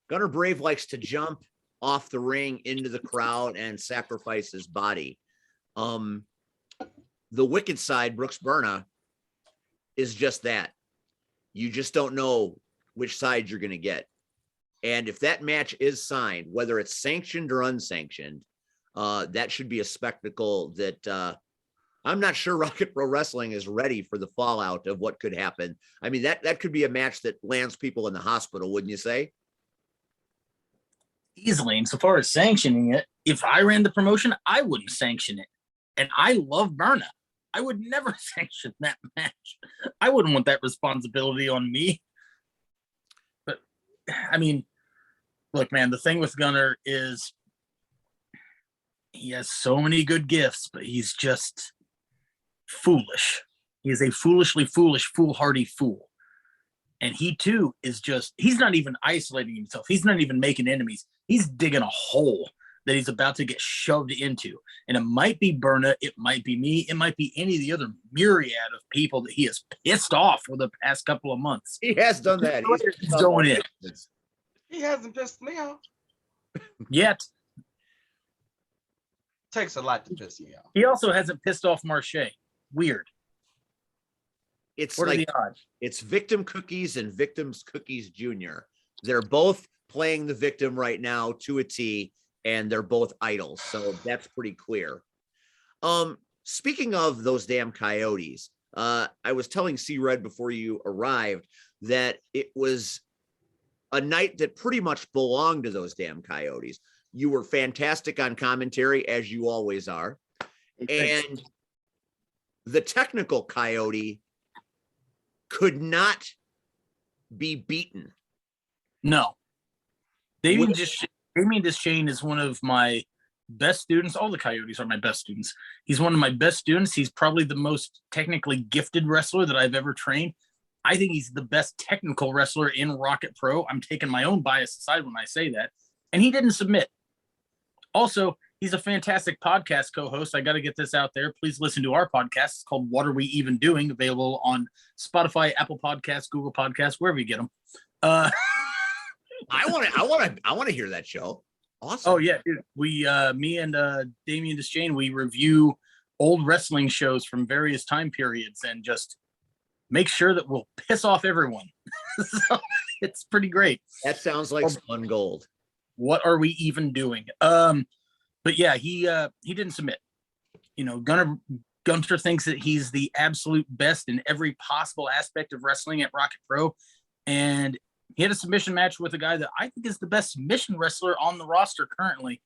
Gunter Brave likes to jump off the ring into the crowd and sacrifice his body. The wicked side, Brooks Berna, is just that. You just don't know which side you're going to get. And if that match is signed, whether it's sanctioned or unsanctioned, that should be a spectacle that I'm not sure Rocket Pro Wrestling is ready for the fallout of what could happen. I mean, that could be a match that lands people in the hospital, wouldn't you say? Easily. And so far as sanctioning it, if I ran the promotion, I wouldn't sanction it. And I love Berna. I would never sanction that match. I wouldn't want that responsibility on me. But, I mean, look, man, the thing with Gunter is he has so many good gifts, but he's just foolish. He is a foolishly foolish, foolhardy fool. And he, too, is just, he's not even isolating himself. He's not even making enemies. He's digging a hole that he's about to get shoved into. And it might be Berna, it might be me, it might be any of the other myriad of people that he has pissed off for the past couple of months. He has done that. He's going in. He hasn't pissed me off. Yet. Takes a lot to piss me off. He also hasn't pissed off Marche. Weird. It's what like are the odds? It's Victim Cookies and Victims Cookies Jr. They're both playing the victim right now to a T, and they're both idols. So that's pretty clear. Speaking of those damn Coyotes, I was telling C Red before you arrived that it was a night that pretty much belonged to those damn Coyotes. You were fantastic on commentary, as you always are. And the technical Coyote could not be beaten. No. Damien Deschain is one of my best students. All the Coyotes are my best students. He's one of my best students. He's probably the most technically gifted wrestler that I've ever trained. I think he's the best technical wrestler in Rocket Pro. I'm taking my own bias aside when I say that. And he didn't submit. Also, He's a fantastic podcast co-host. I got to get this out there. Please listen to our podcast. It's called What Are We Even Doing? Available on Spotify, Apple Podcasts, Google Podcasts, wherever you get them. I want to hear that show. Awesome. Oh yeah, dude. We, me and Damien Deschain, we review old wrestling shows from various time periods and just make sure that we'll piss off everyone. So it's pretty great. That sounds like spun gold. What are we even doing? But yeah, he didn't submit. You know, Gunter thinks that he's the absolute best in every possible aspect of wrestling at Rocket Pro, and he had a submission match with a guy that I think is the best submission wrestler on the roster currently,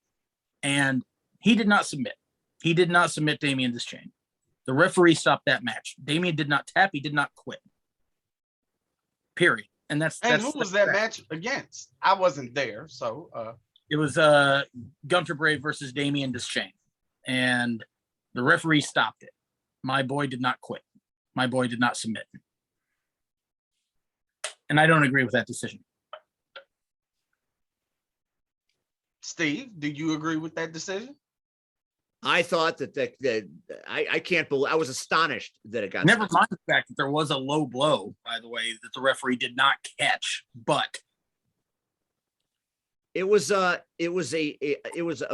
and he did not submit. He did not submit Damien Deschain. The referee stopped that match. Damien did not tap. He did not quit. Period. And that's who was that match against? I wasn't there, so it was Gunter Brave versus Damien Deschain, and the referee stopped it. My boy did not quit. My boy did not submit, and I don't agree with that decision. Steve, do you agree with that decision? I thought that I can't believe, I was astonished that it got. Never mind the fact that there was a low blow, by the way, that the referee did not catch, but it was a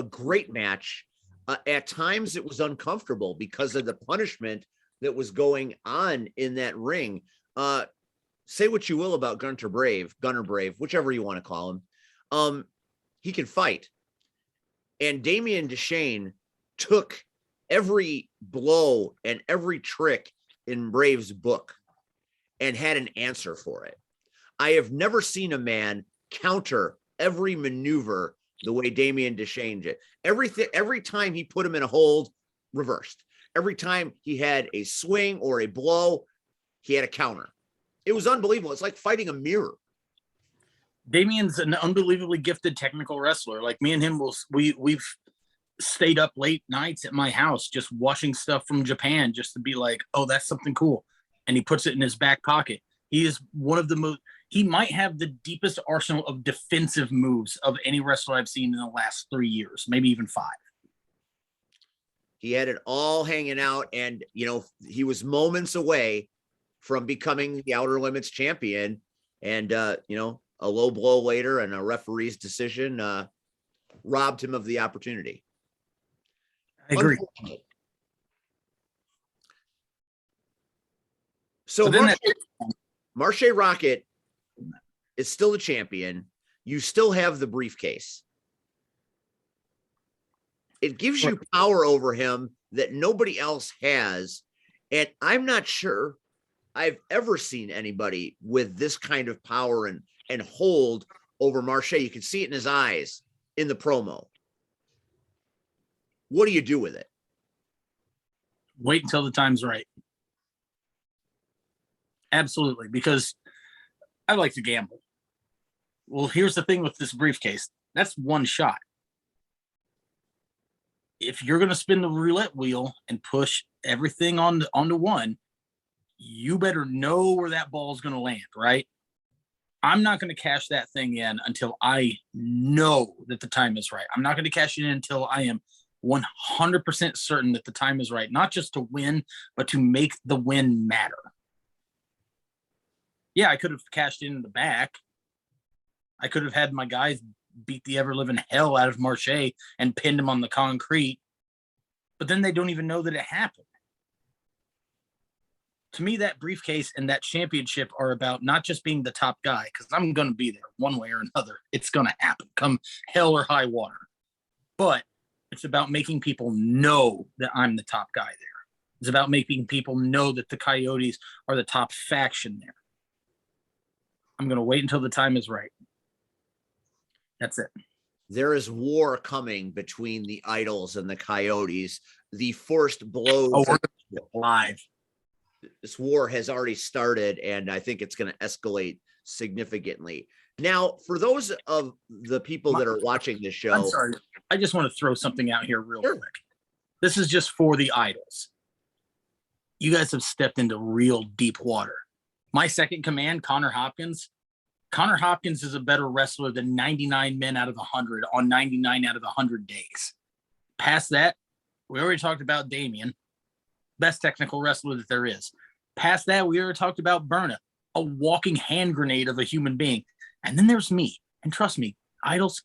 great match. At times it was uncomfortable because of the punishment that was going on in that ring. Say what you will about Gunter Brave, whichever you want to call him. He can fight. And Damien Deschain took every blow and every trick in Brave's book and had an answer for it. I have never seen a man counter every maneuver the way Damien Deschain did. Every time he put him in a hold, reversed. Every time he had a swing or a blow, he had a counter. It was unbelievable. It's like fighting a mirror. Damien's an unbelievably gifted technical wrestler. Like me and him, we've stayed up late nights at my house just watching stuff from Japan just to be like, oh, that's something cool. And he puts it in his back pocket. He is one of the most, he might have the deepest arsenal of defensive moves of any wrestler I've seen in the last 3 years, maybe even 5. He had it all hanging out, and, you know, he was moments away from becoming the Outer Limits champion. And, you know, a low blow later and a referee's decision robbed him of the opportunity. I agree. So Marche Rocket is still the champion. You still have the briefcase. It gives you power over him that nobody else has. And I'm not sure I've ever seen anybody with this kind of power and hold over Marche. You can see it in his eyes in the promo. What do you do with it? Wait until the time's right. Absolutely, because I like to gamble. Well, here's the thing with this briefcase. That's one shot. If you're going to spin the roulette wheel and push everything onto one, you better know where that ball is going to land, right? I'm not going to cash that thing in until I know that the time is right. I'm not going to cash it in until I am 100% certain that the time is right, not just to win, but to make the win matter. Yeah, I could have cashed in the back. I could have had my guys beat the ever-living hell out of Marche and pinned him on the concrete, but then they don't even know that it happened. To me, that briefcase and that championship are about not just being the top guy, because I'm going to be there one way or another. It's going to happen, come hell or high water. But it's about making people know that I'm the top guy there. It's about making people know that the Coyotes are the top faction there. I'm going to wait until the time is right. That's it. There is war coming between the Idols and the Coyotes. The first blows. Oh, we're live. This war has already started, and I think it's going to escalate significantly. Now, for those of the people that are watching this show, I'm sorry, I just want to throw something out here real quick. This is just for the Idols. You guys have stepped into real deep water. My second command, Connor Hopkins. Connor Hopkins is a better wrestler than 99 men out of 100 on 99 out of 100 days. Past that, we already talked about Damien, best technical wrestler that there is. Past that, we already talked about Berna, a walking hand grenade of a human being. And then there's me. And trust me, idols,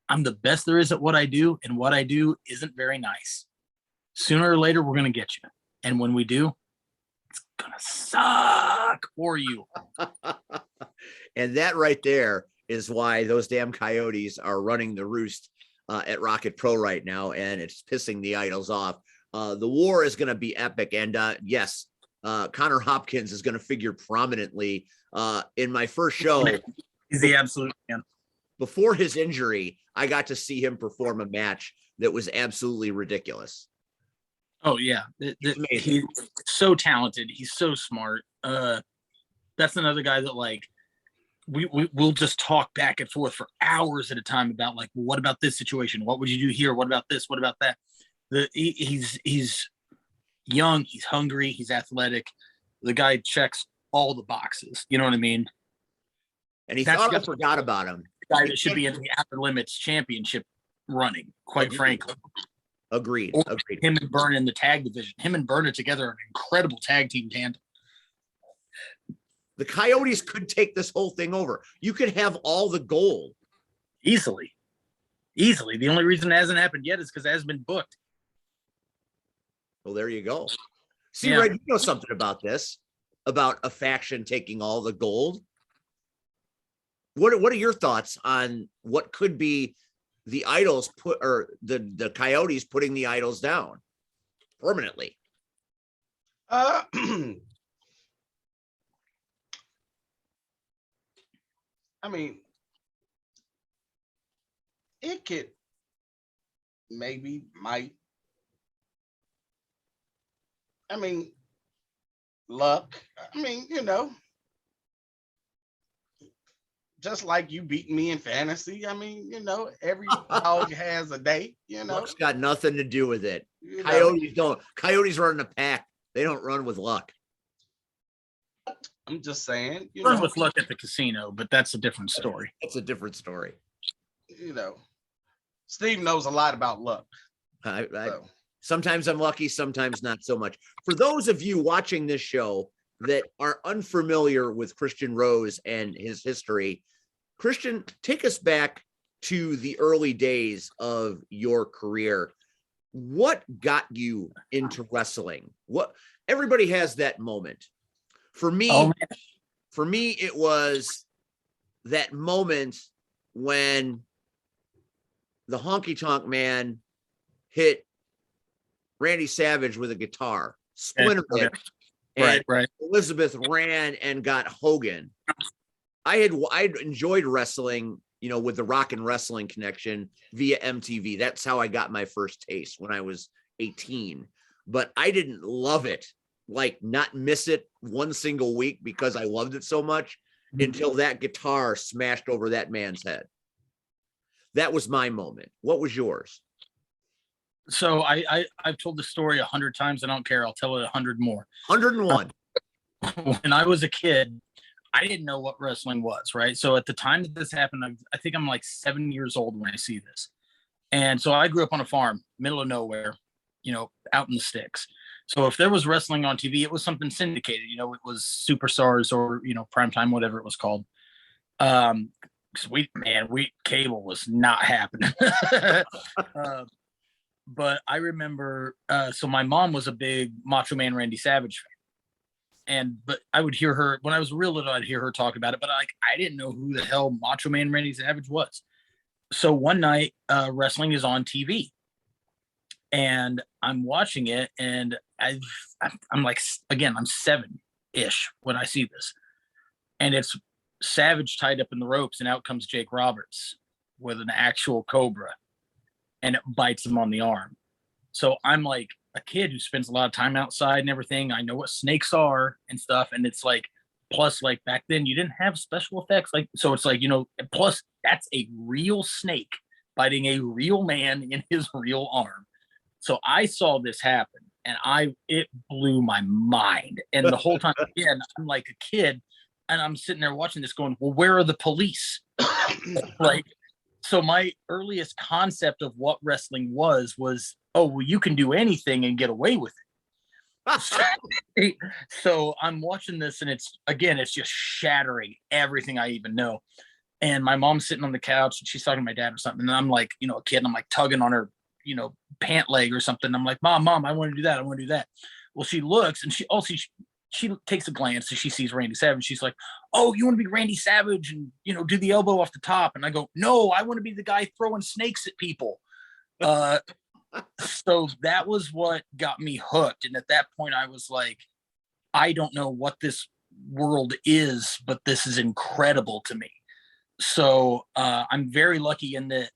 I'm the best there is at what I do, and what I do isn't very nice. Sooner or later, we're going to get you. And when we do, it's going to suck for you. And that right there is why those damn Coyotes are running the roost at Rocket Pro right now, and it's pissing the idols off. The war is going to be epic. And yes, Connor Hopkins is going to figure prominently in my first show. He's the absolute man. Before his injury, I got to see him perform a match that was absolutely ridiculous. Oh yeah, he's so talented. He's so smart. That's another guy that like we'll just talk back and forth for hours at a time about like, well, what about this situation? What would you do here? What about this? What about that? He's young. He's hungry. He's athletic. The guy checks all the boxes. You know what I mean? And he thought I forgot about him. The guy that should be in the Outer Limits Championship running, quite frankly. Agreed. Him and Berna in the tag division. Him and Berna together are an incredible tag team tandem. The Coyotes could take this whole thing over. You could have all the gold. Easily. The only reason it hasn't happened yet is because it hasn't been booked. Well, there you go. See, Yeah. Red, you know something about this, about a faction taking all the gold. What are your thoughts on what could be the idols the Coyotes putting the idols down permanently? I mean, it could might. I mean, luck. I mean, just like you beating me in fantasy. I mean, every dog has a day, Luck's got nothing to do with it. You know? Coyotes don't. Coyotes run in a pack. They don't run with luck. I'm just saying, Run with luck at the casino, but that's a different story. That's a different story. Steve knows a lot about luck. So. Sometimes I'm lucky, sometimes not so much. For those of you watching this show that are unfamiliar with Christian Rose and his history, Christian, take us back to the early days of your career. What got you into wrestling? Everybody has that moment. For me, it was that moment when the Honky Tonk Man hit Randy Savage with a guitar, splintered it, and right. Elizabeth ran and got Hogan. I'd enjoyed wrestling, with the Rock and Wrestling Connection via MTV. That's how I got my first taste when I was 18. But I didn't love it, like not miss it one single week because I loved it so much until that guitar smashed over that man's head. That was my moment. What was yours? So I've told the story 100 times. I don't care. I'll tell it 100 more. 101. When I was a kid, I didn't know what wrestling was, right? So at the time that this happened, I think I'm like 7 years old when I see this. And so I grew up on a farm, middle of nowhere, out in the sticks. So if there was wrestling on TV, it was something syndicated, it was Superstars or, Primetime, whatever it was called. Cable was not happening. But I remember, so my mom was a big Macho Man Randy Savage fan. But I would hear her, when I was real little, I'd hear her talk about it, but I didn't know who the hell Macho Man Randy Savage was. So one night, wrestling is on TV. And I'm watching it, and I'm like, again, I'm 7-ish when I see this. And it's Savage tied up in the ropes, and out comes Jake Roberts with an actual cobra. And it bites him on the arm. So I'm like a kid who spends a lot of time outside and everything. I know what snakes are and stuff. And it's like, plus like back then you didn't have special effects. So it's like, plus that's a real snake biting a real man in his real arm. So I saw this happen and it blew my mind. And the whole time, again, I'm like a kid and I'm sitting there watching this going, well, where are the police? Like, So my earliest concept of what wrestling was, oh, well, you can do anything and get away with it. So I'm watching this, and it's just shattering everything I even know. And my mom's sitting on the couch, and she's talking to my dad or something. And I'm like, a kid, and I'm like tugging on her, pant leg or something. I'm like, Mom, I want to do that. I want to do that. Well, she looks, and she takes a glance, and she sees Randy Savage. She's like, oh, you want to be Randy Savage and, do the elbow off the top. And I go, no, I want to be the guy throwing snakes at people. So that was what got me hooked. And at that point I was like, I don't know what this world is, but this is incredible to me. So I'm very lucky in that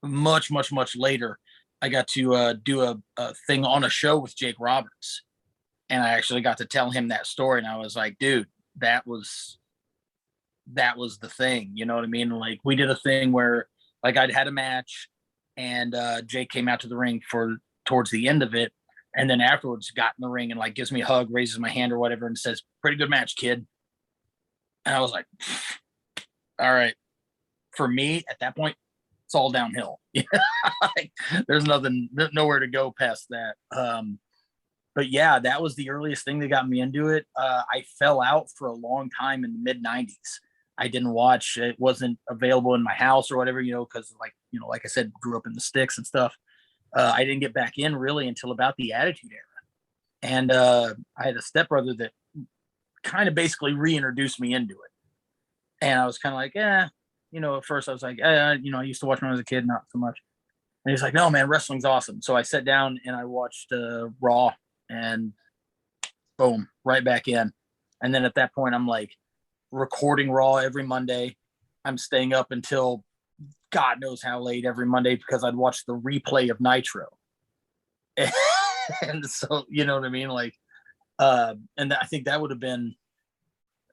much later, I got to do a thing on a show with Jake Roberts. And I actually got to tell him that story. And I was like, dude, that was the thing. You know what I mean? Like, we did a thing where, like, I'd had a match, and Jake came out to the ring towards the end of it. And then afterwards got in the ring and, like, gives me a hug, raises my hand or whatever, and says, pretty good match, kid. And I was like, all right. For me at that point, it's all downhill. Like, there's nowhere to go past that. But yeah, that was the earliest thing that got me into it. I fell out for a long time in the mid 90s. I didn't watch. It wasn't available in my house or whatever, because like I said, grew up in the sticks and stuff. I didn't get back in really until about the Attitude Era. And I had a stepbrother that kind of basically reintroduced me into it. And I was kind of like, at first I was like, I used to watch when I was a kid, not so much. And he's like, no, man, wrestling's awesome. So I sat down and I watched Raw, and boom, right back in. And then at that point, I'm like recording Raw every Monday. I'm staying up until God knows how late every Monday because I'd watch the replay of Nitro. And so, you know what I mean? Like, and I think that would have been,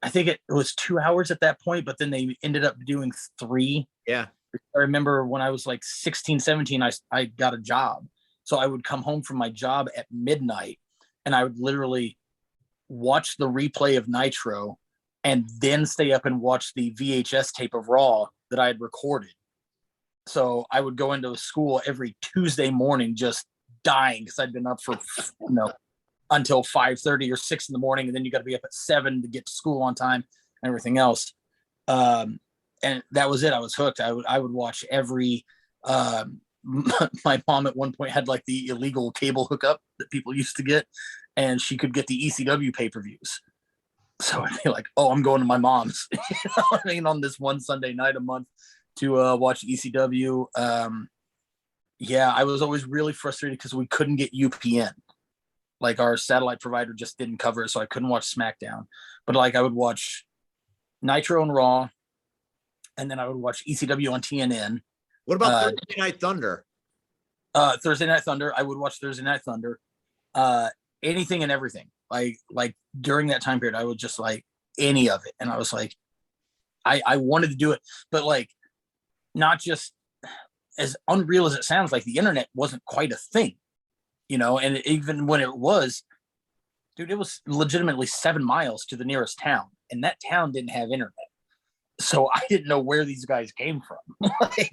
I think it was 2 hours at that point, but then they ended up doing 3. Yeah. I remember when I was like 16, 17, I got a job. So I would come home from my job at midnight, and I would literally watch the replay of Nitro and then stay up and watch the VHS tape of Raw that I had recorded. So I would go into school every Tuesday morning just dying because I'd been up for, until 5:30 or 6 in the morning. And then you got to be up at 7 to get to school on time and everything else. And that was it. I was hooked. I would watch every, my mom at one point had like the illegal cable hookup that people used to get, and she could get the ECW pay-per-views. So I'd be like, oh, I'm going to my mom's, on this one Sunday night a month to watch ECW. Yeah, I was always really frustrated because we couldn't get UPN. Like, our satellite provider just didn't cover it, so I couldn't watch SmackDown. But like, I would watch Nitro and Raw, and then I would watch ECW on TNN. What about Thursday Night Thunder? Thursday Night Thunder. I would watch Thursday Night Thunder. Anything and everything. Like during that time period, I would just like any of it. And I was like, I wanted to do it, but like, not just as unreal as it sounds, like the internet wasn't quite a thing, and even when it was, dude, it was legitimately 7 miles to the nearest town, and that town didn't have internet. So I didn't know where these guys came from. Like,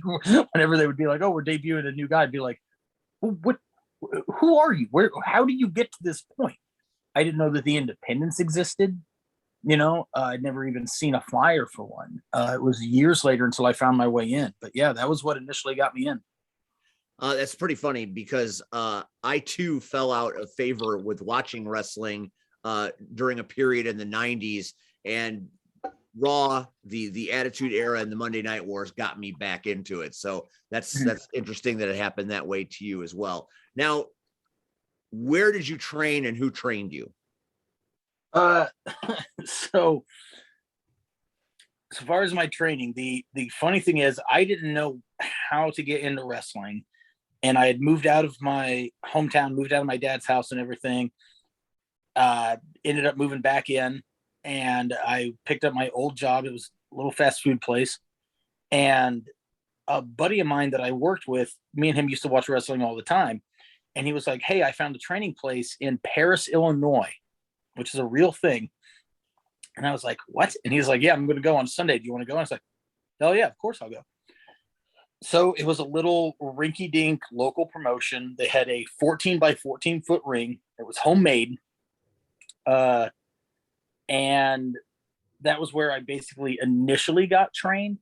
whenever they would be like, oh, we're debuting a new guy, I'd be like, who are you? How do you get to this point? I didn't know that the independents existed. I'd never even seen a flyer for one. It was years later until I found my way in. But yeah, that was what initially got me in. That's pretty funny because I too fell out of favor with watching wrestling during a period in the 90s, and Raw, the Attitude Era, and the Monday Night Wars got me back into it. So that's interesting that it happened that way to you as well. Now, where did you train and who trained you? So as far as my training, the funny thing is I didn't know how to get into wrestling, and I had moved out of my hometown, moved out of my dad's house and everything. Ended up moving back in, and I picked up my old job. It was a little fast food place, and a buddy of mine that I worked with, me and him used to watch wrestling all the time. And he was like, hey, I found a training place in Paris, Illinois, which is a real thing. And I was like, what? And he's like, yeah, I'm going to go on Sunday. Do you want to go? And I was like, hell yeah, of course I'll go. So it was a little rinky-dink local promotion. They had a 14 by 14 foot ring. It was homemade. And that was where I basically initially got trained.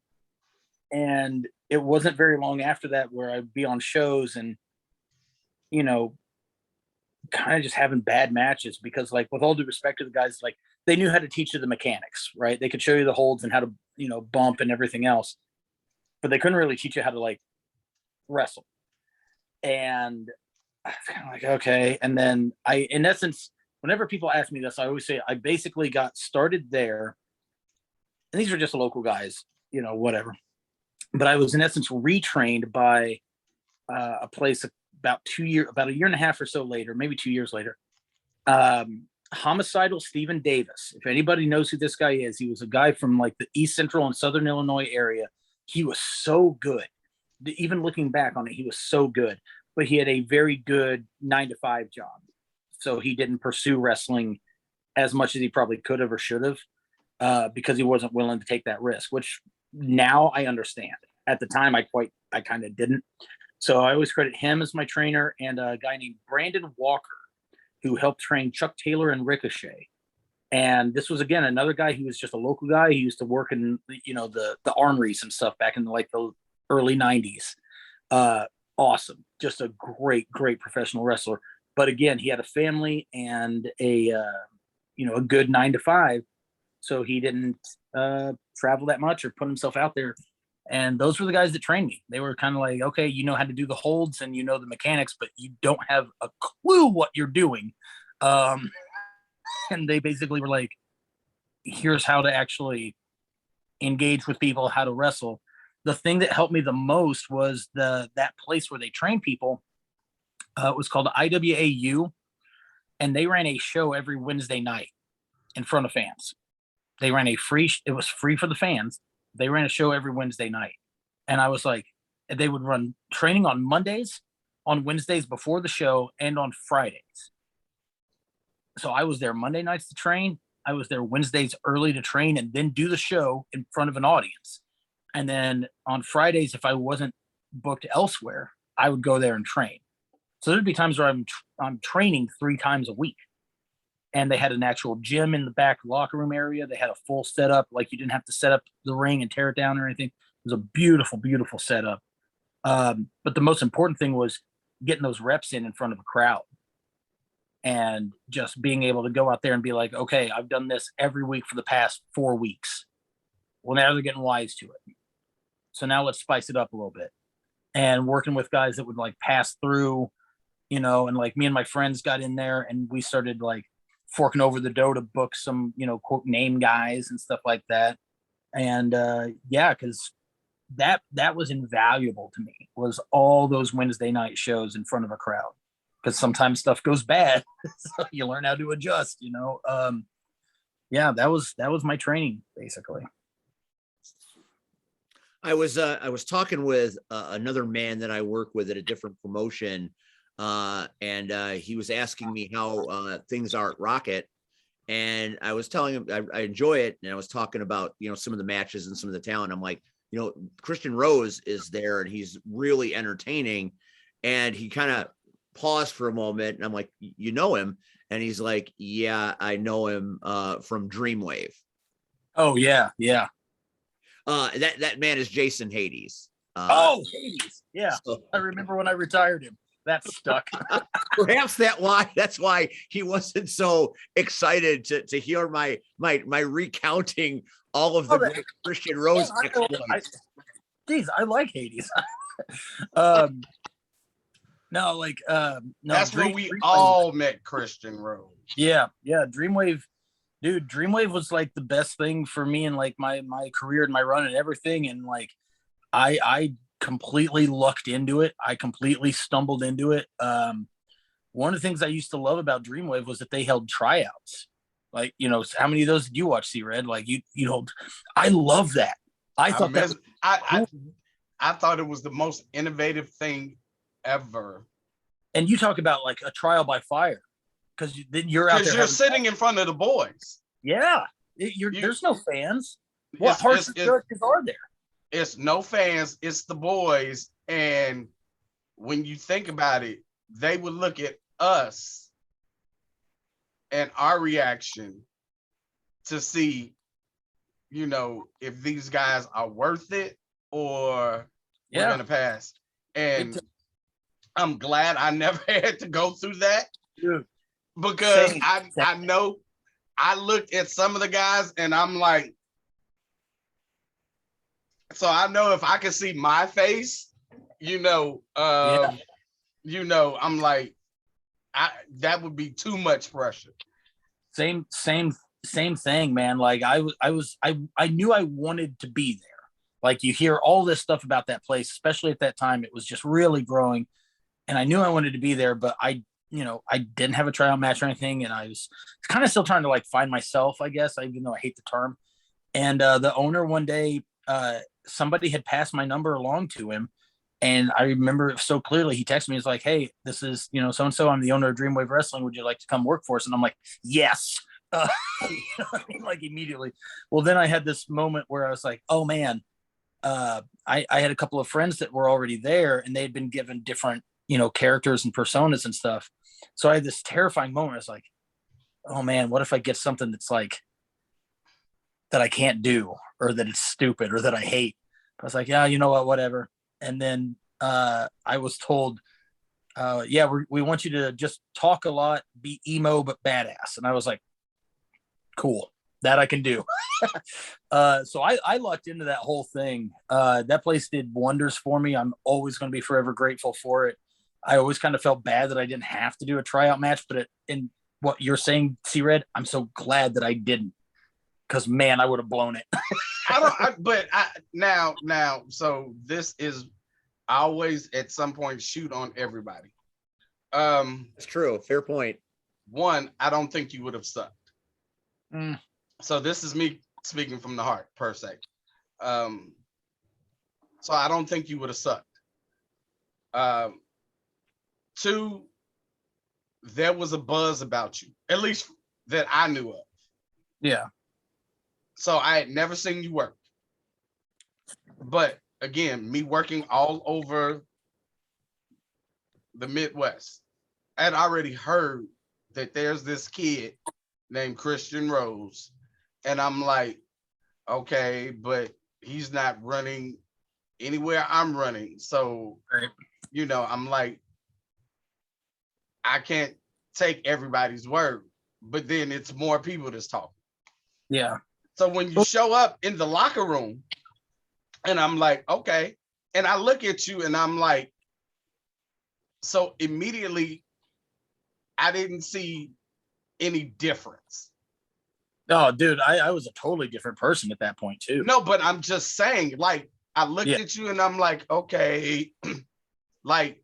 And it wasn't very long after that where I'd be on shows and, kind of just having bad matches because, like, with all due respect to the guys, like, they knew how to teach you the mechanics, right? They could show you the holds and how to, bump and everything else, but they couldn't really teach you how to, like, wrestle. And I was kind of like, okay. And then in essence, whenever people ask me this, I always say I basically got started there. And these are just local guys, whatever. But I was in essence retrained by a place about a year and a half or so later, maybe 2 years later. Homicidal Stephen Davis. If anybody knows who this guy is, he was a guy from like the East Central and Southern Illinois area. He was so good. Even looking back on it, he was so good. But he had a very good 9-to-5 job. So he didn't pursue wrestling as much as he probably could have or should have because he wasn't willing to take that risk, which now I understand. At the time, I kind of didn't. So I always credit him as my trainer and a guy named Brandon Walker, who helped train Chuck Taylor and Ricochet. And this was, again, another guy who was just a local guy. He used to work in, the armories and stuff back in the early 90s. Awesome. Just a great, great professional wrestler. But again, he had a family and a good 9-to-5. So he didn't travel that much or put himself out there. And those were the guys that trained me. They were kind of like, okay, you know how to do the holds and you know the mechanics, but you don't have a clue what you're doing. And they basically were like, here's how to actually engage with people, how to wrestle. The thing that helped me the most was that place where they train people. It was called IWAU, and they ran a show every Wednesday night in front of fans. They ran it was free for the fans. They ran a show every Wednesday night. And I was like, they would run training on Mondays, on Wednesdays before the show, and on Fridays. So I was there Monday nights to train. I was there Wednesdays early to train and then do the show in front of an audience. And then on Fridays, if I wasn't booked elsewhere, I would go there and train. So there'd be times where I'm training 3 times a week. And they had an actual gym in the back locker room area. They had a full setup. Like, you didn't have to set up the ring and tear it down or anything. It was a beautiful, beautiful setup. But the most important thing was getting those reps in front of a crowd and just being able to go out there and be like, okay, I've done this every week for the past 4 weeks. Well, now they're getting wise to it. So now let's spice it up a little bit. And working with guys that would like pass through, and like me and my friends got in there and we started like forking over the dough to book some, quote, name guys and stuff like that. And because that was invaluable to me, was all those Wednesday night shows in front of a crowd, because sometimes stuff goes bad. So you learn how to adjust, that was my training basically. I was talking with another man that I work with at a different promotion, and he was asking me how things are at Rocket, and I was telling him I enjoy it, and I was talking about some of the matches and some of the talent. I'm like, Christian Rose is there, and he's really entertaining, and he kind of paused for a moment, and I'm like, you know him? And he's like, yeah, I know him from Dreamwave. Oh yeah. That man is Jason Hades. Hades. Yeah. So, I remember when I retired him. That stuck. Perhaps that's why he wasn't so excited to hear my recounting all of the great Christian Rose exploits. I like Hades. No, that's where we all met Christian Rose. Yeah. Dreamwave. Dude, Dreamwave was like the best thing for me in like my career and my run and everything. And like, I completely lucked into it. I completely stumbled into it. One of the things I used to love about Dreamwave was that they held tryouts. Like, how many of those did you watch, C-Red? Like you hold. I love that. I thought I thought it was the most innovative thing ever. And you talk about like a trial by fire. Because then you're out there. Because you're sitting in front of the boys. Yeah. There's no fans. What parts of judges are there? It's no fans, it's the boys. And when you think about it, they would look at us and our reaction to see, you know, if these guys are worth it or we're gonna pass. And I'm glad I never had to go through that. Dude, because same. I know I looked at some of the guys and I'm like, so I know if I can see my face, you know, I'm like, that would be too much pressure. Same thing, man. Like I knew I wanted to be there. Like you hear all this stuff about that place, especially at that time, it was just really growing. And I knew I wanted to be there, but I didn't have a tryout match or anything. And I was kind of still trying to like find myself, I guess, even though I hate the term. And the owner one day, somebody had passed my number along to him. And I remember it so clearly. He texted me, he's like, "Hey, this is, so-and-so, I'm the owner of Dreamwave Wrestling. Would you like to come work for us?" And I'm like, "Yes." Like immediately. Well, then I had this moment where I was like, oh man, I had a couple of friends that were already there and they had been given different, characters and personas and stuff. So I had this terrifying moment. I was like, oh man, what if I get something that's like, that I can't do, or that it's stupid, or that I hate? I was like, yeah, you know what, whatever. And then I was told, yeah, we want you to just talk a lot, be emo, but badass. And I was like, cool, that I can do. So I lucked into that whole thing. That place did wonders for me. I'm always going to be forever grateful for it. I always kind of felt bad that I didn't have to do a tryout match, but in what you're saying, C-Red, I'm so glad that I didn't, because man, I would have blown it. So this is, I always at some point shoot on everybody. It's true. Fair point. One, I don't think you would have sucked. So this is me speaking from the heart, per se. So I don't think you would have sucked. Two, there was a buzz about you, at least that I knew of. Yeah. So I had never seen you work. But again, me working all over the Midwest, I had already heard that there's this kid named Christian Rose. And I'm like, okay, but he's not running anywhere I'm running. So, right. I'm like, I can't take everybody's word, but then it's more people that's talking. Yeah. So when you show up in the locker room and I'm like, okay, and I look at you and I'm like, so immediately I didn't see any difference. Oh, dude, I was a totally different person at that point too. No, but I'm just saying, like, I looked at you and I'm like, okay, like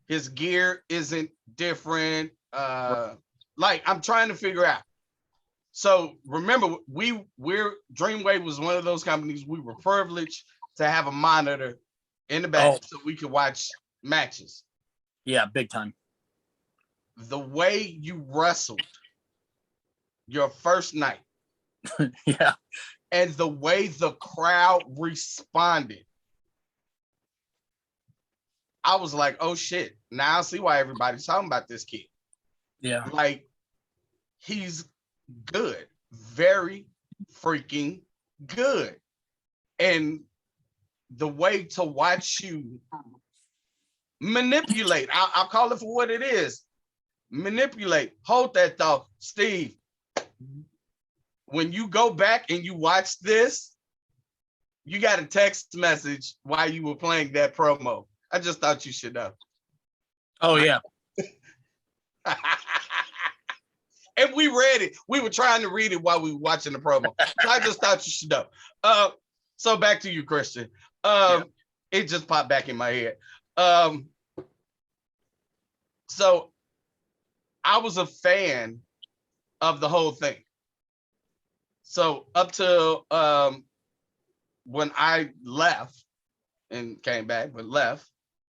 his gear isn't different. Like I'm trying to figure out. So remember, we're Dreamwave was one of those companies, we were privileged to have a monitor in the back so we could watch matches. Yeah, big time. The way you wrestled your first night. Yeah. And the way the crowd responded. I was like, oh shit. Now I see why everybody's talking about this kid. Yeah. Like, he's good. Very freaking good. And the way to watch you manipulate, I'll call it for what it is. Manipulate. Hold that thought, Steve. When you go back and you watch this, you got a text message while you were playing that promo. I just thought you should know. Oh, yeah. And we read it. We were trying to read it while we were watching the promo. So I just thought you should know. So back to you, Christian. It just popped back in my head. So I was a fan of the whole thing. So up to when I left and came back, but left,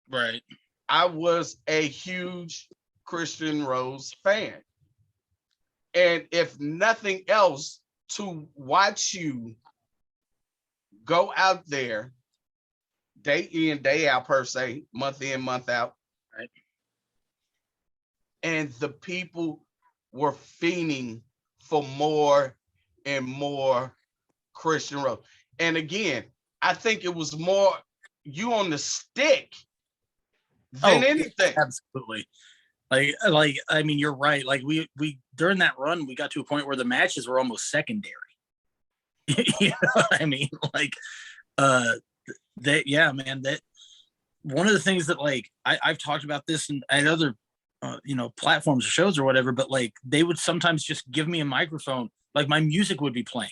right, I was a huge Christian Rose fan. And if nothing else, to watch you go out there day in, day out per se, month in, month out. Right. And the people were fiending for more and more Christian Rose. And again, I think it was more you on the stick than anything. Absolutely. Like I mean, you're right. Like we during that run, we got to a point where the matches were almost secondary. You know what I mean? Like yeah, man, that one of the things that like I've talked about this and other platforms or shows or whatever, but like they would sometimes just give me a microphone, like my music would be playing,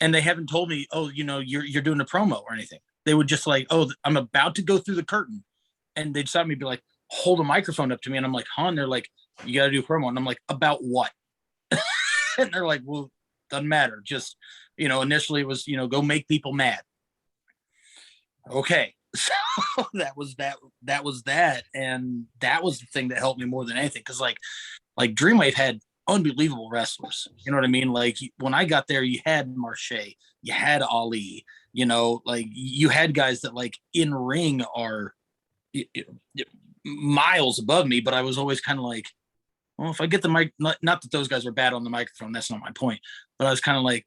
and they haven't told me, oh, you're doing a promo or anything. They would just like, oh, I'm about to go through the curtain, and they'd stop me and be like, hold a microphone up to me, and I'm like, huh? And they're like, you got to do a promo, and I'm like, about what? And they're like, well, doesn't matter. Just initially it was go make people mad. Okay. So that was that, and that was the thing that helped me more than anything, because like Dreamwave had unbelievable wrestlers. You know what I mean? Like when I got there, you had Marche, you had Ali, like you had guys that like in ring are miles above me, but I was always kind of like, well, if I get the mic, not that those guys were bad on the microphone, that's not my point, but I was kind of like,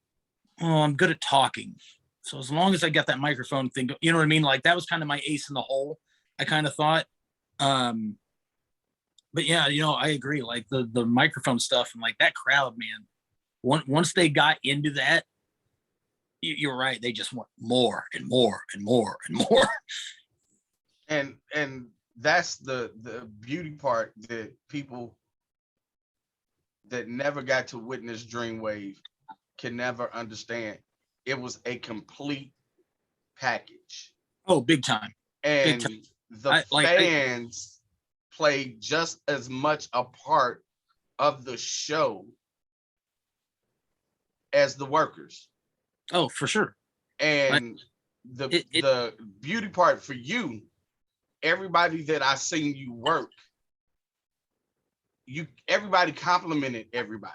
oh, I'm good at talking. So as long as I got that microphone thing, you know what I mean? Like that was kind of my ace in the hole, I kind of thought. But yeah, I agree. Like the microphone stuff and like that crowd, man, once they got into that, you're right. They just want more and more and more and more. And that's the beauty part that people that never got to witness Dreamwave can never understand. It was a complete package. Oh, big time. And big time. The fans played just as much a part of the show as the workers. Oh, for sure. And the beauty part for you, everybody that I seen you work, everybody complimented everybody.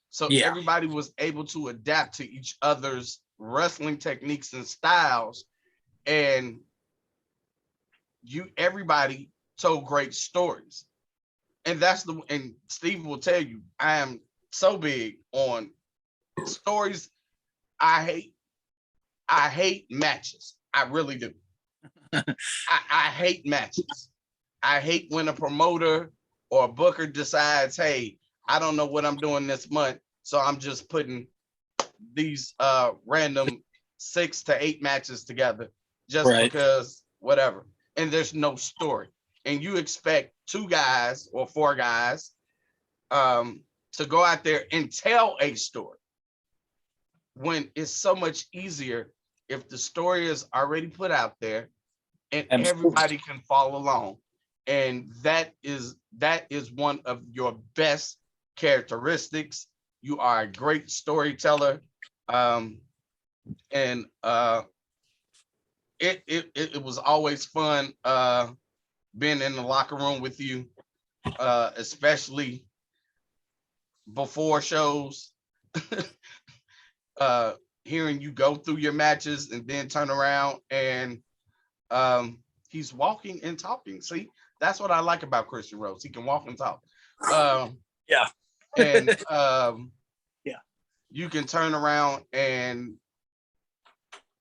So yeah. Everybody was able to adapt to each other's wrestling techniques and styles, and everybody told great stories. And and Steve will tell you, I am so big on stories. I hate matches. I really do. I hate matches. I hate when a promoter or a booker decides, hey, I don't know what I'm doing this month, so I'm just putting these random 6 to 8 matches together just because whatever. And there's no story. And you expect 2 guys or 4 guys to go out there and tell a story, when it's so much easier if the story is already put out there and everybody can follow along. And that is one of your best characteristics. You are a great storyteller. It was always fun being in the locker room with you, especially before shows. Hearing you go through your matches and then turn around and he's walking and talking. See, that's what I like about Christian Rose. He can walk and talk. Yeah. And yeah, you can turn around and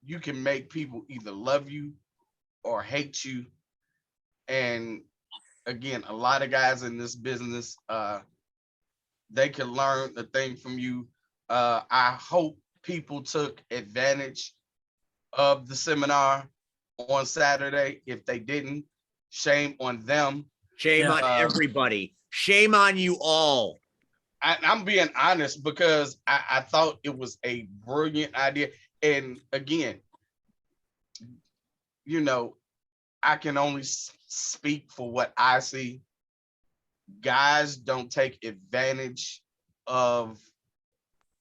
you can make people either love you or hate you. And again, a lot of guys in this business, they can learn a thing from you. I hope people took advantage of the seminar on Saturday. If they didn't, shame on them. Shame on everybody. Shame on you all. I'm being honest, because I thought it was a brilliant idea. And again, I can only speak for what I see. Guys don't take advantage of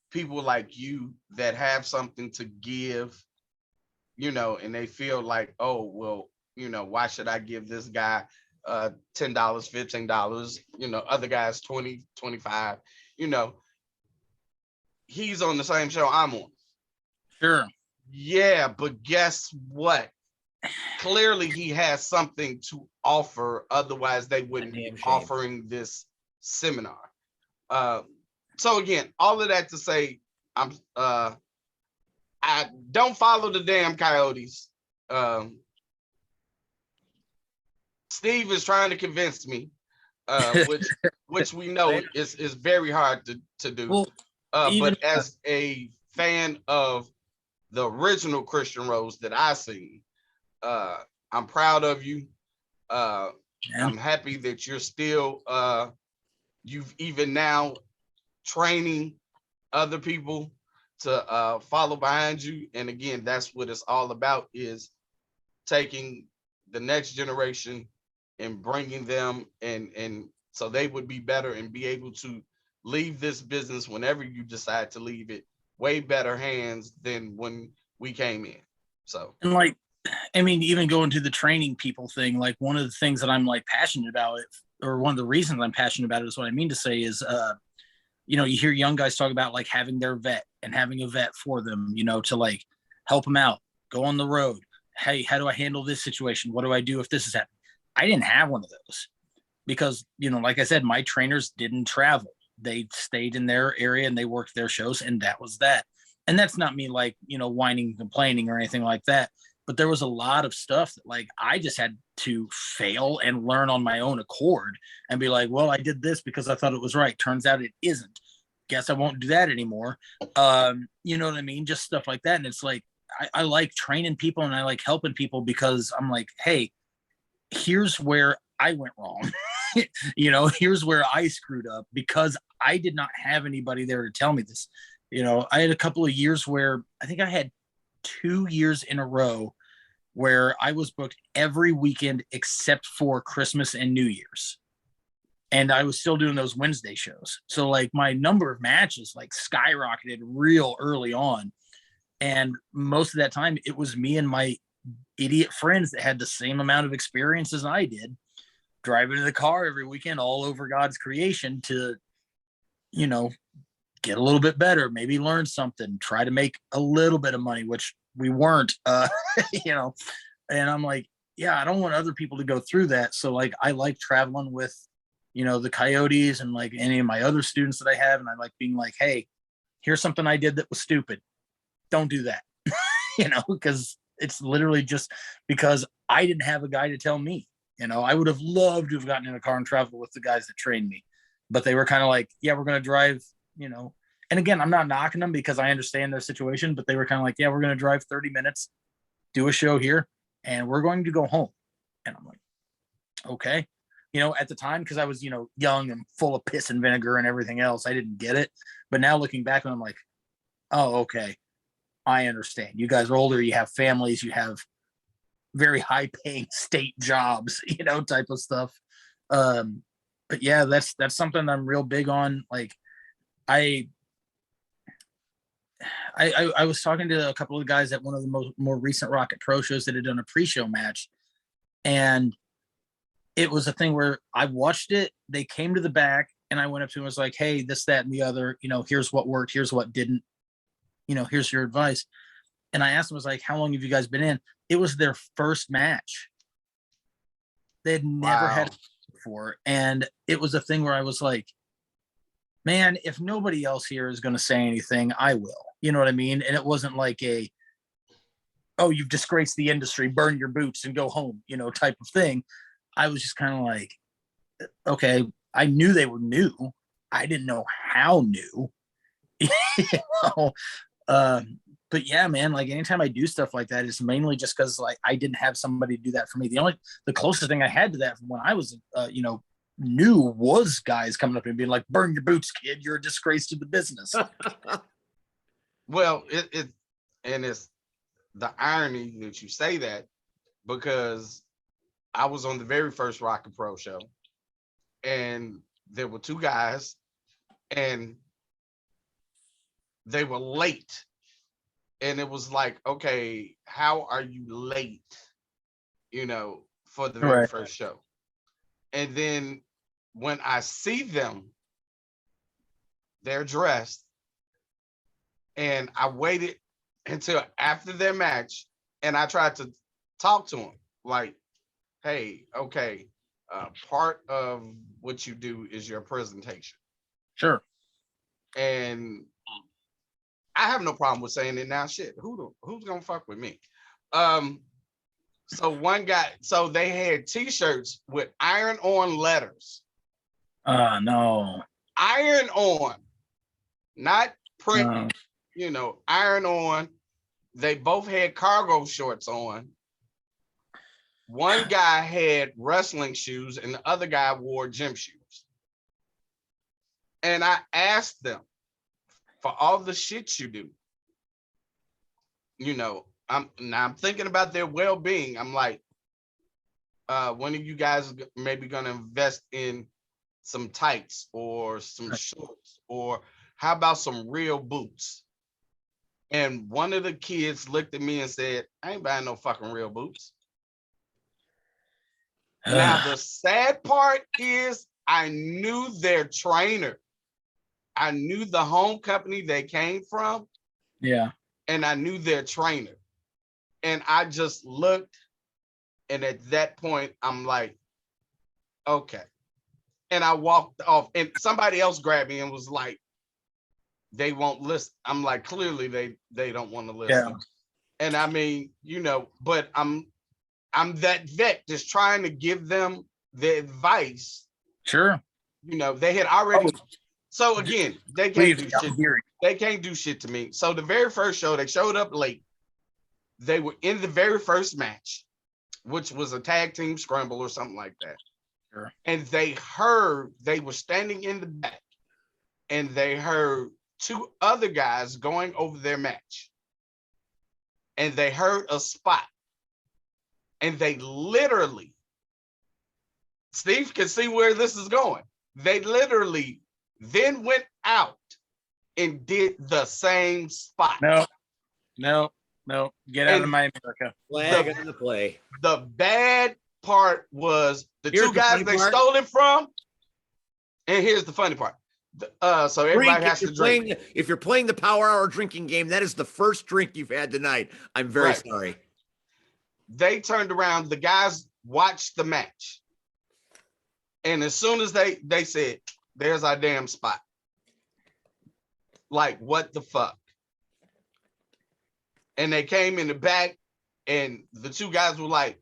people like you that have something to give, and they feel like, oh, well, why should I give this guy $10, $15, other guys 20, 25, he's on the same show I'm on. Sure. Yeah, but guess what? clearly he has something to offer. Otherwise, they wouldn't be Damn shame. offering this seminar. So again, all of that to say, I don't follow the damn Coyotes. Steve is trying to convince me, which we know is very hard to do. Well, But as a fan of the original Christian Rose that I seen, I'm proud of you. I'm happy that you're still you've even now training other people to follow behind you. And again, that's what it's all about, is taking the next generation and bringing them and so they would be better and be able to leave this business whenever you decide to leave it way better hands than when we came in. So, and like, I mean, even going to the training people thing, like one of the things that I'm like passionate about it, or one of the reasons I'm passionate about it is what I mean to say is, you know, you hear young guys talk about like having their vet and having a vet for them, you know, to like help them out, go on the road. Hey, how do I handle this situation? What do I do if this is happening? I didn't have one of those because, you know, like I said, my trainers didn't travel. They stayed in their area and they worked their shows, and that was that. And that's not me like, you know, whining, complaining or anything like that. But there was a lot of stuff that like I just had to fail and learn on my own accord and be like, well, I did this because I thought it was right. Turns out it isn't. Guess I won't do that anymore. You know what I mean? Just stuff like that. And it's like, I like training people and I like helping people because I'm like, hey, here's where I went wrong. You know, here's where I screwed up because I did not have anybody there to tell me this. You know, I had a couple of years where I think I had 2 years in a row where I was booked every weekend except for Christmas and New Year's. And I was still doing those Wednesday shows. So like my number of matches like skyrocketed real early on. And most of that time it was me and my idiot friends that had the same amount of experience as I did, driving in the car every weekend all over God's creation to, you know, get a little bit better, maybe learn something, try to make a little bit of money, which we weren't, you know. And I'm like, yeah, I don't want other people to go through that. So like, I like traveling with, you know, the Coyotes and like any of my other students that I have. And I like being like, hey, here's something I did that was stupid. Don't do that, you know, because it's literally just because I didn't have a guy to tell me. You know, I would have loved to have gotten in a car and traveled with the guys that trained me, but they were kind of like, yeah, we're going to drive, you know. And again, I'm not knocking them because I understand their situation, but they were kind of like, yeah, we're going to drive 30 minutes, do a show here, and we're going to go home. And I'm like, okay. You know, at the time, because I was, you know, young and full of piss and vinegar and everything else, I didn't get it. But now looking back, I'm like, oh, okay. I understand. You guys are older, you have families, you have very high paying state jobs, you know, type of stuff. But yeah, that's something I'm real big on. Like I was talking to a couple of guys at one of the more recent Rocket Pro shows that had done a pre-show match. And it was a thing where I watched it, they came to the back and I went up to him and was like, hey, this, that, and the other, you know, here's what worked, here's what didn't, you know, here's your advice. And I asked him, was like, how long have you guys been in? It was their first match. They had never had it before. And it was a thing where I was like, man, if nobody else here is going to say anything, I will. You know what I mean? And it wasn't like a, oh, you've disgraced the industry, burn your boots and go home, you know, type of thing. I was just kind of like, okay, I knew they were new. I didn't know how new. You know? But yeah, man, like anytime I do stuff like that, it's mainly just because like I didn't have somebody do that for me. The closest thing I had to that from when I was, you know, new was guys coming up and being like, burn your boots, kid, you're a disgrace to the business. Well, it's the irony that you say that, because I was on the very first Rocket Pro show and there were two guys and they were late. And it was like, okay, how are you late, you know, for the very first show? And then when I see them, they're dressed, and I waited until after their match, and I tried to talk to them like, hey, okay, part of what you do is your presentation. Sure. And I have no problem with saying it now. Shit, who's gonna fuck with me? So one guy, so they had T-shirts with iron-on letters. No. Iron on, not print. Iron on. They both had cargo shorts on. One guy had wrestling shoes, and the other guy wore gym shoes. And I asked them, for all the shit you do, I'm thinking about their well-being. I'm like, when are you guys maybe gonna invest in some tights or some shorts, or how about some real boots? And one of the kids looked at me and said, I ain't buying no fucking real boots. Now, the sad part is I knew their trainer. I knew the home company they came from. Yeah. And I knew their trainer. And I just looked. And at that point, I'm like, okay. And I walked off. And somebody else grabbed me and was like, they won't listen. I'm like, clearly they don't want to listen. Yeah. And I mean, but I'm that vet just trying to give them the advice. Sure. They had already. So again, they can't do shit. They can't do shit to me. So the very first show, they showed up late. They were in the very first match, which was a tag team scramble or something like that. Sure. And they were standing in the back, and they heard two other guys going over their match. And they heard a spot. And they literally, Steve can see where this is going. They literally then went out and did the same spot. No. Get out of my America. Flag on the play. The bad part was here's two guys they stole it from. And here's the funny part. So everybody has to drink. If you're playing the Power Hour drinking game, that is the first drink you've had tonight. I'm very sorry. They turned around. The guys watched the match. And as soon as they said, there's our damn spot. Like, what the fuck? And they came in the back, and the two guys were like,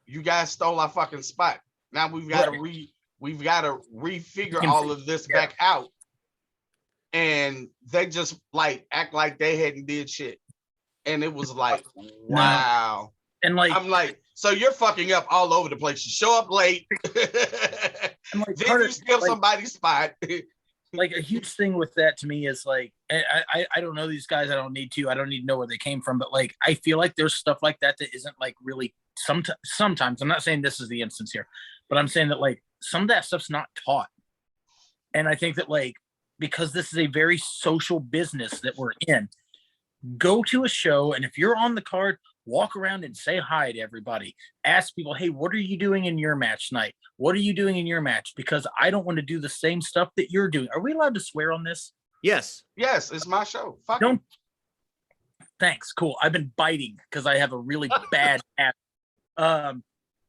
you guys stole our fucking spot. Now we've got to refigure all of this back out. And they just like act like they hadn't did shit. And it was like, wow. And like, I'm like, so you're fucking up all over the place. You show up late. And like, then you steal somebody's spot. Like a huge thing with that to me is like, I don't know these guys. I don't need to know where they came from, but like, I feel like there's stuff like that isn't like really sometimes, I'm not saying this is the instance here, but I'm saying that like some of that stuff's not taught. And I think that like, because this is a very social business that we're in, go to a show. And if you're on the card, walk around and say hi to everybody. Ask people, hey, what are you doing in your match tonight? What are you doing in your match? Because I don't want to do the same stuff that you're doing. Are we allowed to swear on this? Yes. Yes, it's my show. Fuck don't. Thanks. Cool. I've been biting because I have a really bad habit.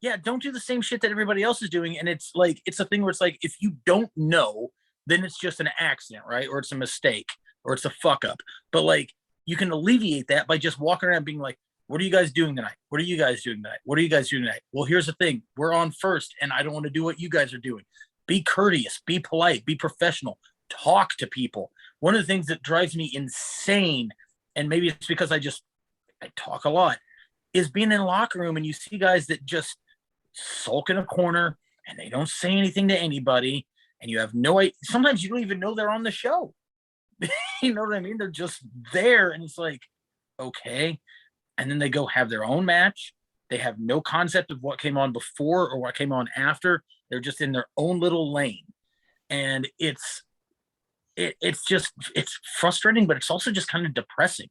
Yeah, don't do the same shit that everybody else is doing. And it's like, it's a thing where it's like, if you don't know, then it's just an accident, right? Or it's a mistake, or it's a fuck up. But like, you can alleviate that by just walking around being like, what are you guys doing tonight? What are you guys doing tonight? What are you guys doing tonight? Well, here's the thing. We're on first, and I don't want to do what you guys are doing. Be courteous, be polite, be professional, talk to people. One of the things that drives me insane, and maybe it's because I talk a lot, is being in a locker room and you see guys that just sulk in a corner and they don't say anything to anybody, and you have no idea. Sometimes you don't even know they're on the show. You know what I mean? They're just there, and it's like, okay. And then they go have their own match. They have no concept of what came on before or what came on after. They're just in their own little lane. And it's frustrating, but it's also just kind of depressing.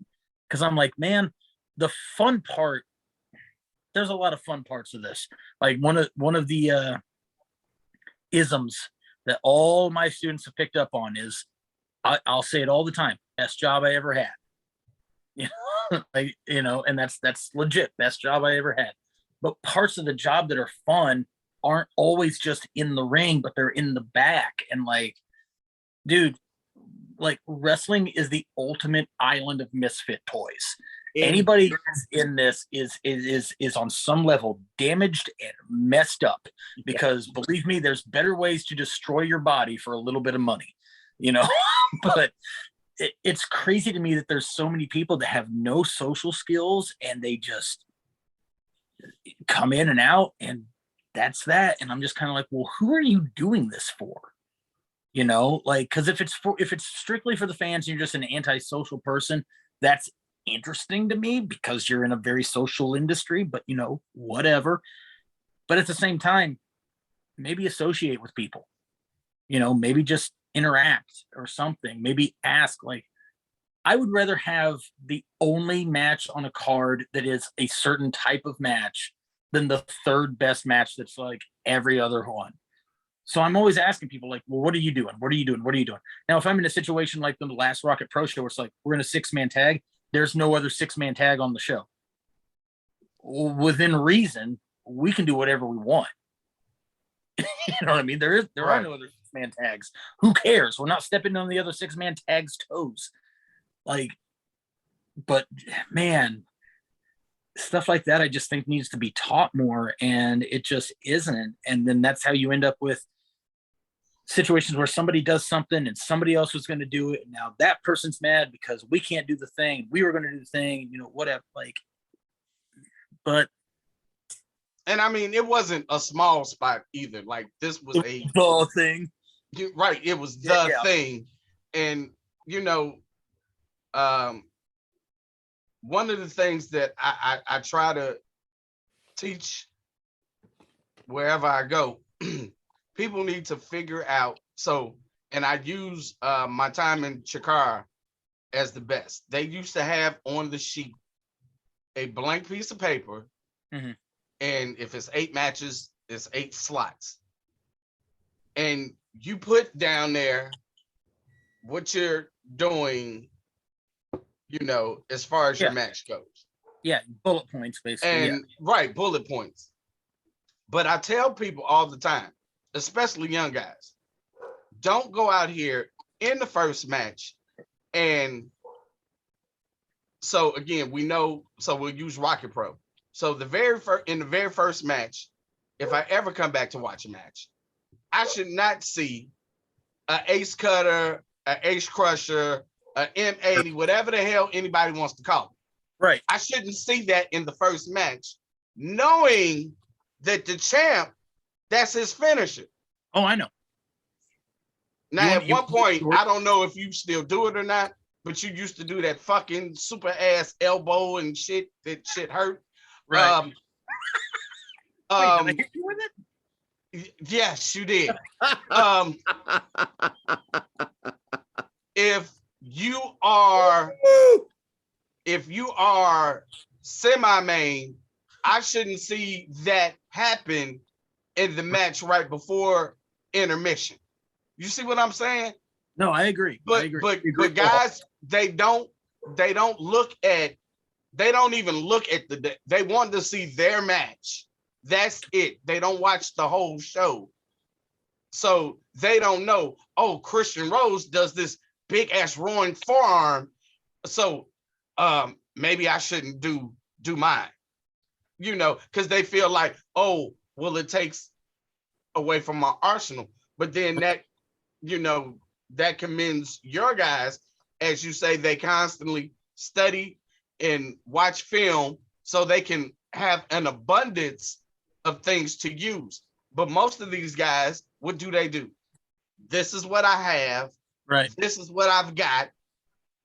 Because I'm like, man, the fun part, there's a lot of fun parts of this. Like one of the isms that all my students have picked up on is, I'll say it all the time, best job I ever had. You know? like, you know, and that's legit. Best job I ever had. But parts of the job that are fun aren't always just in the ring, but they're in the back. And like, dude, like wrestling is the ultimate island of misfit toys. Anybody that's in this is on some level damaged and messed up, because believe me, there's better ways to destroy your body for a little bit of money, you know. But it's crazy to me that there's so many people that have no social skills and they just come in and out, and that's that. And I'm just kind of like, well, who are you doing this for? You know, like, because if it's strictly for the fans and you're just an antisocial person, that's interesting to me because you're in a very social industry, but you know, whatever. But at the same time, maybe associate with people, you know, maybe just interact or something, maybe ask. Like, I would rather have the only match on a card that is a certain type of match than the third best match that's like every other one. So I'm always asking people, like, well, what are you doing? What are you doing? What are you doing? Now, if I'm in a situation like the last Rocket Pro show where it's like, we're in a 6-man tag, there's no other 6-man tag on the show. Within reason, we can do whatever we want. You know what I mean? There are no other 6-man tags. Who cares? We're not stepping on the other 6-man tag's toes. Like, but man, stuff like that I just think needs to be taught more, and it just isn't. And then that's how you end up with situations where somebody does something and somebody else was going to do it, and now that person's mad because we can't do the thing, we were going to do the thing, you know, whatever. Like, but and I mean, it wasn't a small spot either. Like, this was a the thing. Right, it was the thing. And you know, one of the things that I try to teach wherever I go, people need to figure out. So, and I use my time in Chikara as the best. They used to have on the sheet a blank piece of paper, and if it's 8 matches, it's 8 slots. And you put down there what you're doing, you know, as far as your match goes. Yeah, bullet points, basically. And right, bullet points. But I tell people all the time, especially young guys, don't go out here in the first match. And so again, we know, so we'll use Rocket Pro. So in the very first match, if I ever come back to watch a match, I should not see an ace cutter, an ace crusher, an M80, whatever the hell anybody wants to call it. Right. I shouldn't see that in the first match, knowing that the champ, that's his finisher. Oh, I know. Now, at one point, I don't know if you still do it or not, but you used to do that fucking super ass elbow and shit. That shit hurt. Right. Wait, did I hit you with it? Yes, you did. If you are semi-main, I shouldn't see that happen in the match right before intermission. You see what I'm saying? No, I agree. But guys, they don't even look at they want to see their match. That's it. They don't watch the whole show. So they don't know, oh, Christian Rose does this big ass roaring forearm. So maybe I shouldn't do mine. You know, because they feel like, oh, well, it takes away from my arsenal. But then that, you know, that commends your guys, as you say, they constantly study and watch film so they can have an abundance of things to use. But most of these guys, what do? This is what I have. Right. This is what I've got.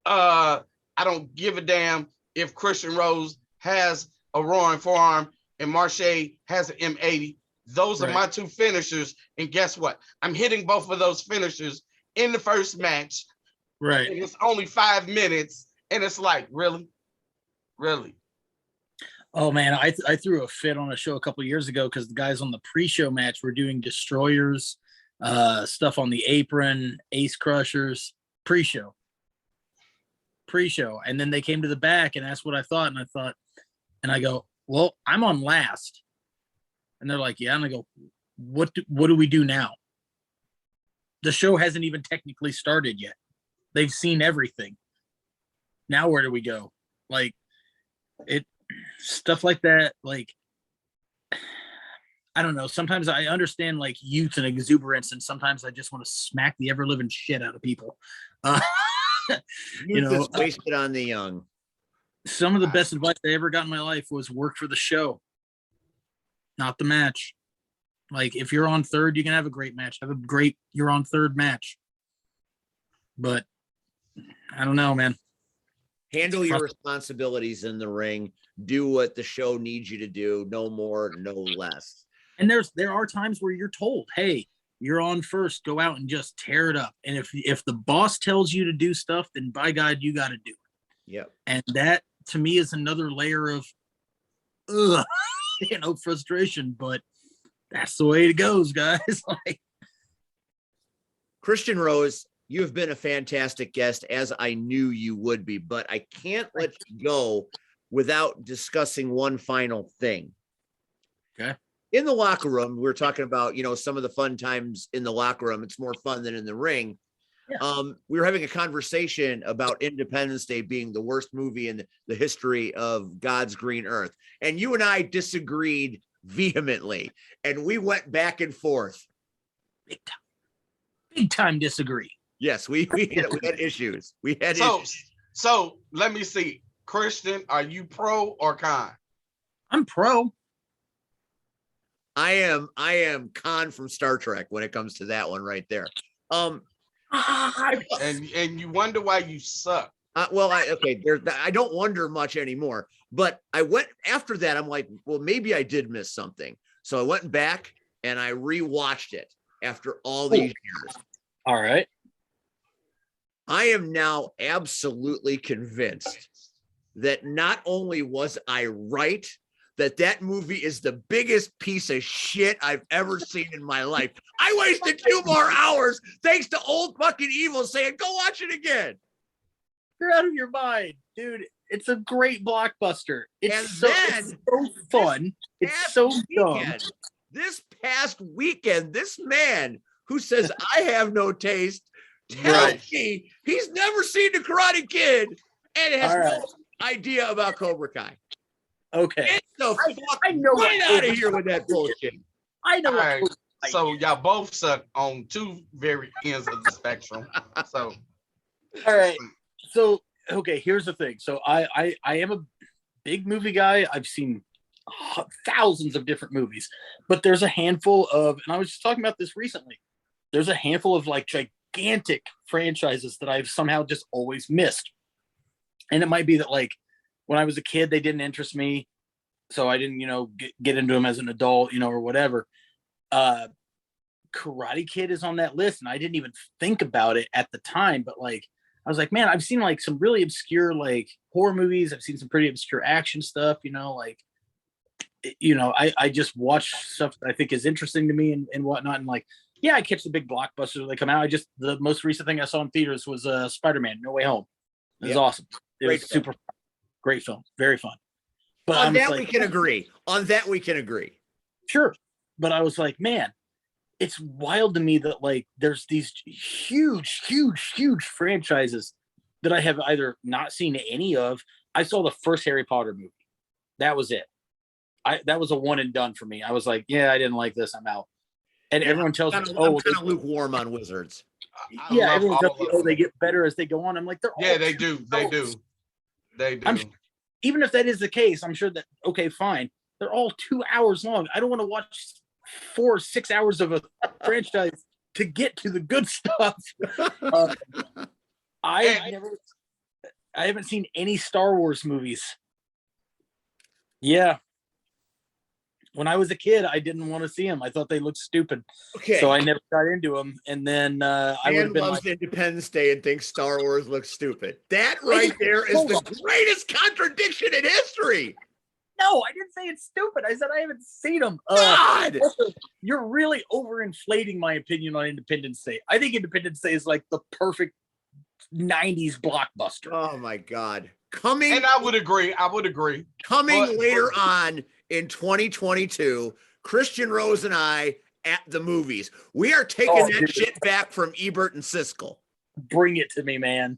I don't give a damn if Christian Rose has a roaring forearm and Marche has an M80. Those are my 2 finishers. And guess what? I'm hitting both of those finishers in the first match. Right. And it's only 5 minutes. And it's like, really? Really? Oh man, I threw a fit on a show a couple of years ago because the guys on the pre-show match were doing destroyers, stuff on the apron, ace crushers, pre-show. pre-show, and then they came to the back and asked what I thought, and I go, well, I'm on last, and they're like, yeah, and I go, what do we do now? The show hasn't even technically started yet. They've seen everything. Now where do we go? Like, it stuff like that. Like, I don't know. Sometimes I understand like youth and exuberance, and sometimes I just want to smack the ever living shit out of people. Youth is wasted on the young. Some of the best advice I ever got in my life was work for the show, not the match. Like, if you're on third, you can have a great match. Have a great you're on third match. But I don't know, man. Handle your responsibilities in the ring. Do what the show needs you to do. No more, no less. And there are times where you're told, hey, you're on first, go out and just tear it up. And if the boss tells you to do stuff, then by God, you got to do it. Yep. And that to me is another layer of frustration, but that's the way it goes, guys. Like, Christian Rose, you have been a fantastic guest, as I knew you would be, but I can't let you go without discussing one final thing. Okay. In the locker room, we're talking about, some of the fun times in the locker room. It's more fun than in the ring. Yeah. We were having a conversation about Independence Day being the worst movie in the history of God's green earth. And you and I disagreed vehemently, and we went back and forth. Big time disagree. Yes, we had issues. We had issues. So let me see. Christian, are you pro or con? I'm pro. I am con from Star Trek when it comes to that one right there. And you wonder why you suck. I don't wonder much anymore. But I went after that. I'm like, well, maybe I did miss something. So I went back and I rewatched it after all these years. All right. I am now absolutely convinced that not only was I right, that movie is the biggest piece of shit I've ever seen in my life. I wasted 2 more hours thanks to old fucking evil saying, go watch it again. You're out of your mind, dude. It's a great blockbuster. It's so fun. It's so dumb. This past weekend, this man who says I have no taste tells me he's never seen the Karate Kid and has no idea about Cobra Kai. Okay. Get the fuck out of here with that bullshit. I know. Right. So y'all both suck on two very ends of the spectrum. So all right. So okay, here's the thing. So I am a big movie guy. I've seen thousands of different movies, but there's a handful of, and I was just talking about this recently. There's a handful of like gigantic franchises that I've somehow just always missed. And it might be that like when I was a kid, they didn't interest me. So I didn't, get into them as an adult, or whatever. Karate Kid is on that list. And I didn't even think about it at the time, but like, I was like, man, I've seen like some really obscure, like horror movies. I've seen some pretty obscure action stuff, I just watch stuff that I think is interesting to me and whatnot. And like, yeah, I catch the big blockbusters when they come out. The most recent thing I saw in theaters was Spider-Man No Way Home. It was awesome. It was super great film. Very fun. But on that we can agree. On that we can agree. Sure. But I was like, man, it's wild to me that like there's these huge franchises that I have either not seen any of. I saw the first Harry Potter movie. That was it. That was a one and done for me. I was like, yeah, I didn't like this. I'm out. And everyone tells me, I'm kind of lukewarm on Wizards. Everyone tells me, they get better as they go on. I'm like, they do. They do. Even if that is the case, I'm sure that, okay, fine. They're all 2 hours long. I don't want to watch 4 or 6 hours of a franchise to get to the good stuff. I haven't seen any Star Wars movies. Yeah. When I was a kid, I didn't want to see them. I thought they looked stupid. Okay. So I never got into them. And then I would have been loves Independence Day and thinks Star Wars looks stupid. That right there is the greatest contradiction in history. No, I didn't say it's stupid. I said I haven't seen them. God! Also, you're really overinflating my opinion on Independence Day. I think Independence Day is like the perfect '90s blockbuster. Oh my God. Coming, And I would agree. I would agree. coming But- later on in 2022, Christian Rose and I at the movies. We are taking Oh, that dude. shit back from Ebert and Siskel. Bring it to me, man.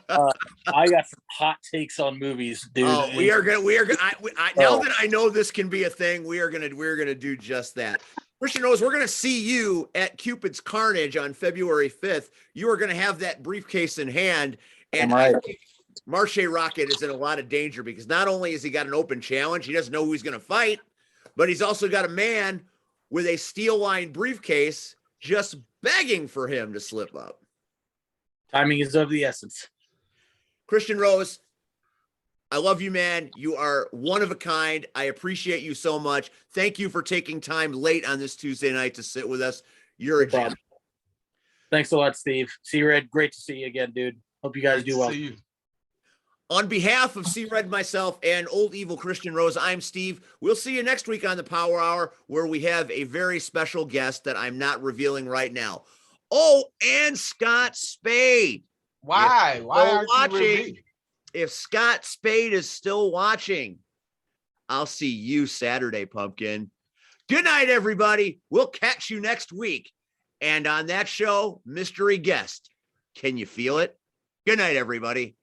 I got some hot takes on movies, dude. Oh, we are gonna. Now that I know this can be a thing, we're gonna do just that. Christian Rose, we're gonna see you at Cupid's Carnage on February 5th. You are gonna have that briefcase in hand, and Right. I think Marche Rocket is in a lot of danger because not only has he got an open challenge, he doesn't know who he's gonna fight, but he's also got a man with a steel-lined briefcase just begging for him to slip up. Timing is of the essence. Christian Rose, I love you, man. You are one of a kind. I appreciate you so much. Thank you for taking time late on this Tuesday night to sit with us. You're a No gem. problem. Thanks a lot, Steve. C-Red, great to see you again, dude. Hope you guys Great do to well. see you. On behalf of C-Red, myself, and Old Evil Christian Rose, I'm Steve. We'll see you next week on the Power Hour, where we have a very special guest that I'm not revealing right now. Oh, and Scott Spade. Why? If Why still aren't you watching, revealing? if Scott Spade is still watching, I'll see you Saturday, pumpkin. Good night, everybody. We'll catch you next week. And on that show, mystery guest. Can you feel it? Good night, everybody.